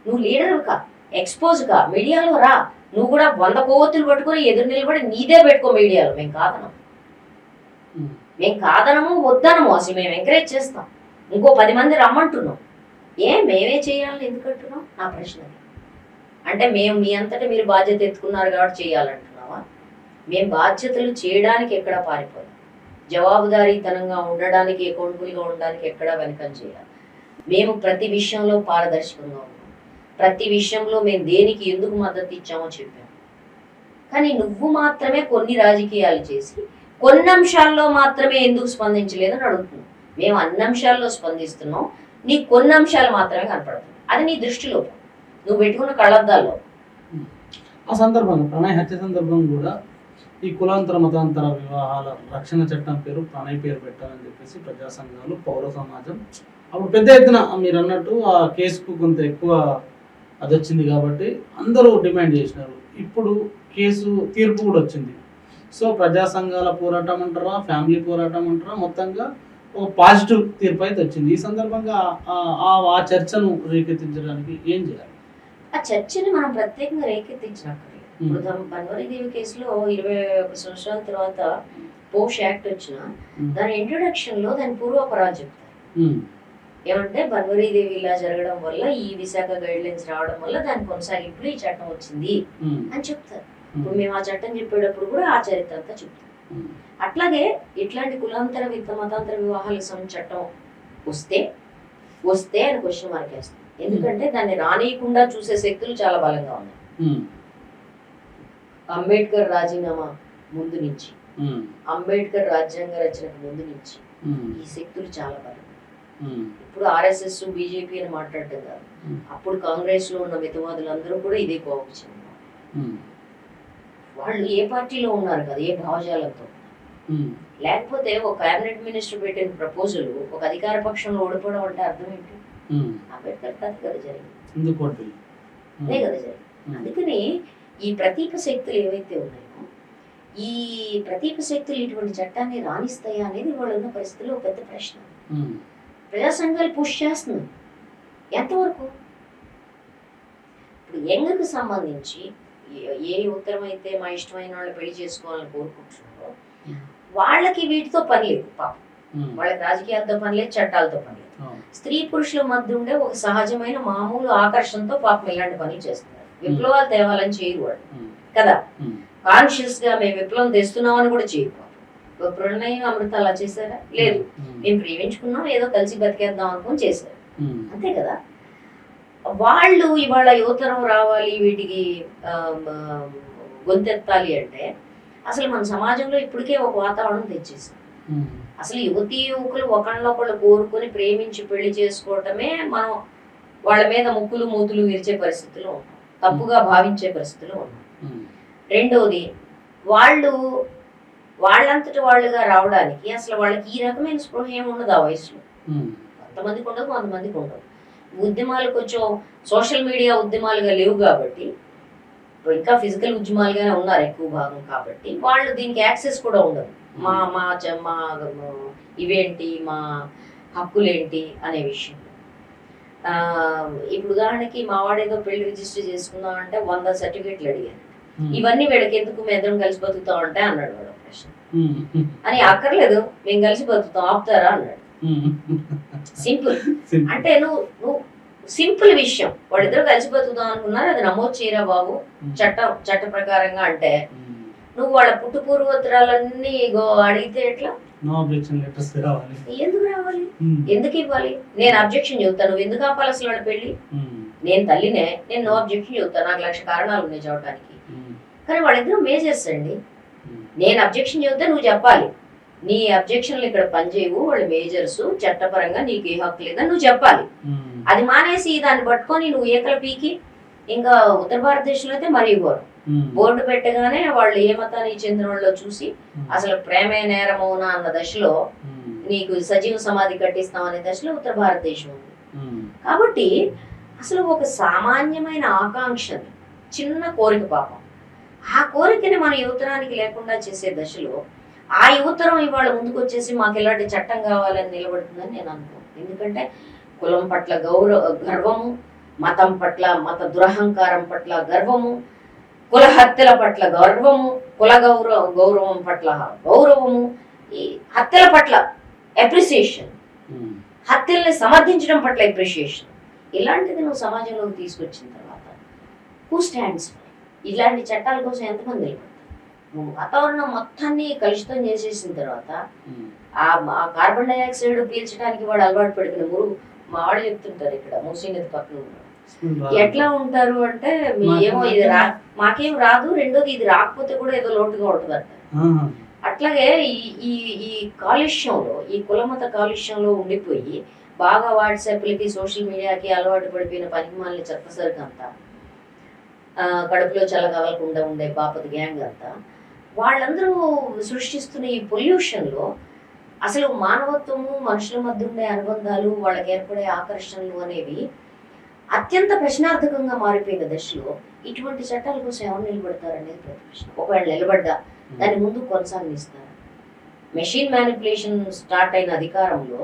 నువ్వు లీడర్ కా, ఎక్స్పోజ్ కా, మీడియాలో రా. నువ్వు కూడా 100 కొవ్వొత్తులు పట్టుకొని ఎదురు నిలబడి నీదే పెట్టుకో మీడియాలో. మేము కాదనము వద్దనము, అసలు మేము ఎంకరేజ్ చేస్తాం. ఇంకో 10 మంది రమ్మంటున్నాం. మేమే చేయాలని ఎందుకు అంటున్నాం? నా ప్రశ్న. అంటే మేము మీ అంతటా మీరు బాధ్యత ఎత్తుకున్నారు కాబట్టి చేయాలంటున్నావా? మేము బాధ్యతలు చేయడానికి ఎక్కడా పారిపోదాం, జవాబుదారీతనంగా ఉండడానికి, అకౌంటబుల్గా ఉండడానికి ఎక్కడా వెనకం చేయాలి. మేము ప్రతి విషయంలో పారదర్శకంగా ఉన్నాం. ప్రతి విషయంలో మేము దేనికి ఎందుకు మద్దతు ఇచ్చామో చెప్పాము. కానీ నువ్వు మాత్రమే కొన్ని రాజకీయాలు చేసి కొన్ని అంశాల్లో మాత్రమే ఎందుకు స్పందించలేదని అడుగుతున్నావు. మేము అన్ని అంశాల్లో స్పందిస్తున్నాం, నీ కొన్ని అంశాలు మాత్రమే కనపడుతుంది. అది నీ దృష్టిలో, నువ్వు పెట్టుకున్న కళ్ళద్దాల్లో. ఆ సందర్భంగా ప్రణయ్ హత్య సందర్భం కూడా ఈ కులాంతర మతాంతర వివాహాల రక్షణ చట్టం పేరు ప్రణయ్ పేరు పెట్టాలని చెప్పేసి ప్రజా సంఘాలు, పౌర సమాజం అప్పుడు పెద్ద ఎత్తున మీరు అన్నట్టు ఆ కేసుకు కొంత ఎక్కువ అది వచ్చింది కాబట్టి అందరూ డిమాండ్ చేసినారు. ఇప్పుడు కేసు తీర్పు కూడా వచ్చింది. సో ప్రజా సంఘాల పోరాటం అంటారా, ఫ్యామిలీ పోరాటం అంటారా, మొత్తంగా ఒక పాజిటివ్ తీర్పు అయితే వచ్చింది. ఈ సందర్భంగా ఆ చర్చను రేకెత్తించడానికి ఏం చేయాలి? ఆ చర్చని మనం ప్రత్యేకంగా రేకెత్తించినప్పుడు ఇప్పుడు బన్వరీ దేవి కేసులో 21 సంవత్సరాల తర్వాత పోష్ యాక్ట్ వచ్చిన దాని ఇంట్రొడక్షన్ లో దాని పూర్వాపరాలు చెప్తారు. ఏమంటే బన్వరీ దేవి ఇలా జరగడం వల్ల, ఈ విశాఖ గైడ్ లైన్స్ రావడం వల్ల దాని కొనసాగింపులో ఈ చట్టం వచ్చింది అని చెప్తారు. ఇప్పుడు మేము ఆ చట్టం చెప్పేటప్పుడు కూడా ఆ చరిత్ర అంతా చెప్తాం. అట్లాగే ఇట్లాంటి కులాంతర మతాంతర వివాహాలకు సంబంధించిన చట్టం వస్తే అని క్వశ్చన్ మార్క్ వేస్తాం. ఎందుకంటే దాన్ని రానియకుండా చూసే శక్తులు చాలా బలంగా ఉన్నాయి. అంబేద్కర్ రాజీనామా ముందు నుంచి, అంబేద్కర్ రాజ్యాంగ రచనకు ముందు నుంచి ఈ శక్తులు చాలా బలం. ఇప్పుడు ఆర్ఎస్ఎస్, బీజేపీ అని మాట్లాడటం కాదు, అప్పుడు కాంగ్రెస్ లో ఉన్న మితవాదులందరూ కూడా ఇదే కోపం. వాళ్ళు ఏ పార్టీలో ఉన్నారు కదా, ఏ భావజాలంతో. లేకపోతే ఒక కేబినెట్ మినిస్టర్ పెట్టిన ప్రపోజల్ ఒక అధికార పక్షంలో ఓడిపోవడం అంటే అర్థం ఏంటి? అంబేద్కర్ కాదు కదా జరిగింది, అదే కదా జరిగింది. అందుకని ఈ ప్రతీక శక్తులు ఏవైతే ఉన్నాయో, ఈ ప్రతీక శక్తులు ఇటువంటి చట్టాన్ని రాణిస్తాయా అనేది వాళ్ళు ఉన్న పరిస్థితుల్లో పెద్ద ప్రశ్న. ప్రజా సంఘాలు పుష్ చేస్తున్నాయి ఎంతవరకు? ఇప్పుడు యంగ్కి సంబంధించి ఏ ఉత్తరం అయితే మా ఇష్టమైన వాళ్ళు పెళ్లి చేసుకోవాలని కోరుకుంటున్నారో వాళ్ళకి వీటితో పని లేదు పాపం. వాళ్ళకి రాజకీయాలతో పని లేదు, చట్టాలతో పని లేదు. స్త్రీ పురుషుల మధ్య ఉండే ఒక సహజమైన మామూలు ఆకర్షణతో పాపం ఇలాంటి పనులు చేస్తున్నారు. విప్లవాలు తేవాలని చేయరు వాళ్ళు కదా, కాన్షియస్ గా మేము విప్లవం తెస్తున్నామని కూడా చేయరు. ప్రణయం అమృత అలా చేశారా? లేదు. మేము ప్రేమించుకున్నాం, ఏదో కలిసి బతికేద్దాం అనుకుని చేశారు, అంతే కదా. వాళ్ళు ఇవాళ యువతరం రావాలి, వీటికి గొంతెత్తాలి అంటే అసలు మన సమాజంలో ఇప్పటికే ఒక వాతావరణం తెచ్చేసాం. అసలు యువతీ యువకులు ఒకళ్ళొకళ్ళు కోరుకొని ప్రేమించి పెళ్లి చేసుకోవటమే మనం వాళ్ళ మీద ముక్కులు మూతులు విరిచే పరిస్థితుల్లో ఉన్నాం, తప్పుగా భావించే పరిస్థితుల్లో ఉన్నాం. రెండవది, వాళ్ళంతటి వాళ్ళుగా రావడానికి అసలు వాళ్ళకి ఈ రకమైన స్పృహ ఏమి ఉండదు ఆ వయసులో. కొంతమందికి ఉండదు, కొంతమందికి ఉండదు. ఉద్యమాలు కొంచెం సోషల్ మీడియా ఉద్యమాలుగా లేవు కాబట్టి, ఇంకా ఫిజికల్ ఉద్యమాలుగానే ఉన్నారు ఎక్కువ భాగం కాబట్టి, వాళ్ళు దీనికి యాక్సెస్ కూడా ఉండదు. మా మా మా ఇవేంటి, మా హక్కులేంటి అనే విషయం. ఇప్పుడు ఉదాహరణకి మా వాడేదో పెళ్లి రిజిస్టర్ చేసుకుందాం అంటే 100 సర్టిఫికెట్లు అడిగారు. ఇవన్నీ వీళ్ళకి ఎందుకు, మేము ఇద్దరం కలిసి బతుకుతాం అంటే అన్నాడు వాడు ప్రశ్న. అని అక్కర్లేదు, మేము కలిసి బతుకుతాం ఆపుతారా అన్నాడు. సింపుల్. అంటే నువ్వు సింపుల్ విషయం, వాళ్ళిద్దరు కలిసి బతుకుతాం అనుకున్నారు, అది నమోదు చేయరా బాబు చట్ట ప్రకారంగా అంటే నువ్వు వాళ్ళ పుట్టు పూర్వోత్తరాలన్నీ అడిగితే ఎట్లా? ఎందుకు రావాలి, ఎందుకు ఇవ్వాలి? నేను అబ్జెక్షన్ చెబుతాను, నువ్వు ఎందుకు ఆపాలి అసలు వాళ్ళ పెళ్లి? నేను తల్లినే, నేను నో అబ్జెక్షన్ చెబుతాను, నాకు 1,00,000 కారణాలు ఉన్నాయి చెప్పడానికి. కానీ వాళ్ళిద్దరూ మేజర్స్ అండి. నేను అబ్జెక్షన్ చెబితే నువ్వు చెప్పాలి, నీ అబ్జెక్షన్లు ఇక్కడ పనిచేయవు, వాళ్ళు మేజర్స్, చట్టపరంగా నీకు ఏ హక్కు లేదని నువ్వు చెప్పాలి. అది మానేసి దాన్ని పట్టుకొని నువ్వు ఏకల పీకి, ఇంకా ఉత్తర భారతదేశంలో అయితే మరీ ఘోరం. బోర్డు పెట్టగానే వాళ్ళు ఏ మతానికి చెందిన వాళ్ళు చూసి అసలు ప్రేమే నేరమవునా అన్న దశలో నీకు సజీవ సమాధి కట్టిస్తాం అనే దశలో ఉత్తర భారతదేశం ఉంది. కాబట్టి అసలు ఒక సామాన్యమైన ఆకాంక్షని, చిన్న కోరిక పాపం, ఆ కోరికని మన యువతరానికి లేకుండా చేసే దశలో ఆ యువతరం ఇవాళ ముందుకు వచ్చేసి మాకు ఇలాంటి చట్టం కావాలని నిలబడుతుందని నేను అనుకోను. ఎందుకంటే కులం పట్ల గర్వము, మతం పట్ల, మత దురహంకారం పట్ల గర్వము, కుల హత్యల పట్ల గర్వము, కుల గౌరవం పట్ల గౌరవము, ఈ హత్యల పట్ల అప్రిసియేషన్, హత్యల్ని సమర్థించడం పట్ల అప్రిసియేషన్, ఇలాంటిది నువ్వు సమాజంలోకి తీసుకొచ్చిన తర్వాత హూ స్టాండ్స్? ఇలాంటి చట్టాల కోసం ఎంతమంది నిలబడతారు? నువ్వు వాతావరణం మొత్తాన్ని కలుషితం చేసేసిన తర్వాత ఆ కార్బన్ డైఆక్సైడ్ పీల్చడానికి వాడు అలవాటు పడిపోయిన మురుగు, మా వాడు చెప్తుంటారు ఇక్కడ మూసీ నది పక్కన ఉన్నారు, ఎట్లా ఉంటారు అంటే ఏమో ఇది మాకేం రాదు, రెండోది ఇది రాకపోతే కూడా ఏదో లోటుగా ఉంటుంది అంటారు. అట్లాగే ఈ కాలుష్యంలో, ఈ కులమత కాలుష్యంలో ఉండిపోయి బాగా వాట్సాప్లకి సోషల్ మీడియాకి అలవాటు పడిపోయిన పనికిమాలిన చెత్తసరికి అంతా, కడుపులో చల్లగలకుండా ఉండే బాపతి గ్యాంగ్ అంతా, వాళ్ళందరూ సృష్టిస్తున్న ఈ పొల్యూషన్లో అసలు మానవత్వము, మనుషుల మధ్య ఉండే అనుబంధాలు, వాళ్ళకి ఏర్పడే ఆకర్షణలు అనేవి అత్యంత ప్రశ్నార్థకంగా మారిపోయిన దశలో ఇటువంటి చట్టాల కోసం ఎవరు నిలబడతారు అనేది ప్రతి ప్రశ్న. ఒకవేళ నిలబడ్డా దాన్ని ముందు కొనసాగిస్తారు. మెషిన్ మ్యానిపులేషన్ స్టార్ట్ అయిన అధికారంలో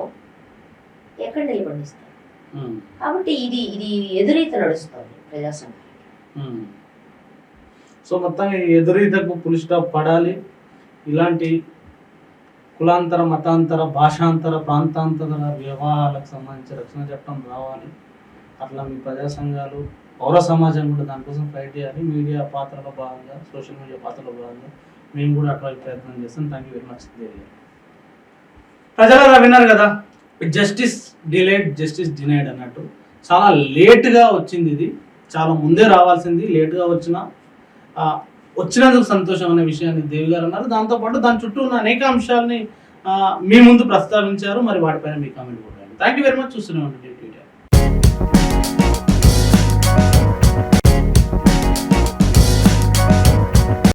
ఎక్కడ నిలబడిస్తారు? కాబట్టి ఇది ఎదురీత నడుస్తుంది ప్రజాస్వామ్యం. సో మొత్తం ఎదురీతకు పులి స్టాప్ పడాలి. ఇలాంటి కులాంతర, మతాంతర, భాషాంతర, ప్రాంతాంతర వివాహాలకు సంబంధించి రక్షణ చట్టం రావాలి. అట్లా మీ ప్రజా సంఘాలు, పౌర సమాజం కూడా దానికోసం ఫైట్ చేయాలి. మీడియా పాత్రలో భాగంగా, సోషల్ మీడియా పాత్రలో భాగంగా మేము కూడా అట్లా ప్రయత్నం చేస్తాం. Thank you very much. ప్రజలు విన్నారు కదా, జస్టిస్ డిలేడ్ జస్టిస్ డినైడ్ అన్నట్టు. చాలా లేట్గా వచ్చింది ఇది, చాలా ముందే రావాల్సింది, లేట్గా వచ్చినందుకు సంతోషం అనే విషయాన్ని దేవి గారు అన్నారు. దాంతోపాటు దాని చుట్టూ ఉన్న అనేక అంశాలని మీ ముందు ప్రస్తావించారు. మరి వాటిపైన మీ కామెంట్ కూడా. Thank you very much. చూస్తూనే ఉండండి.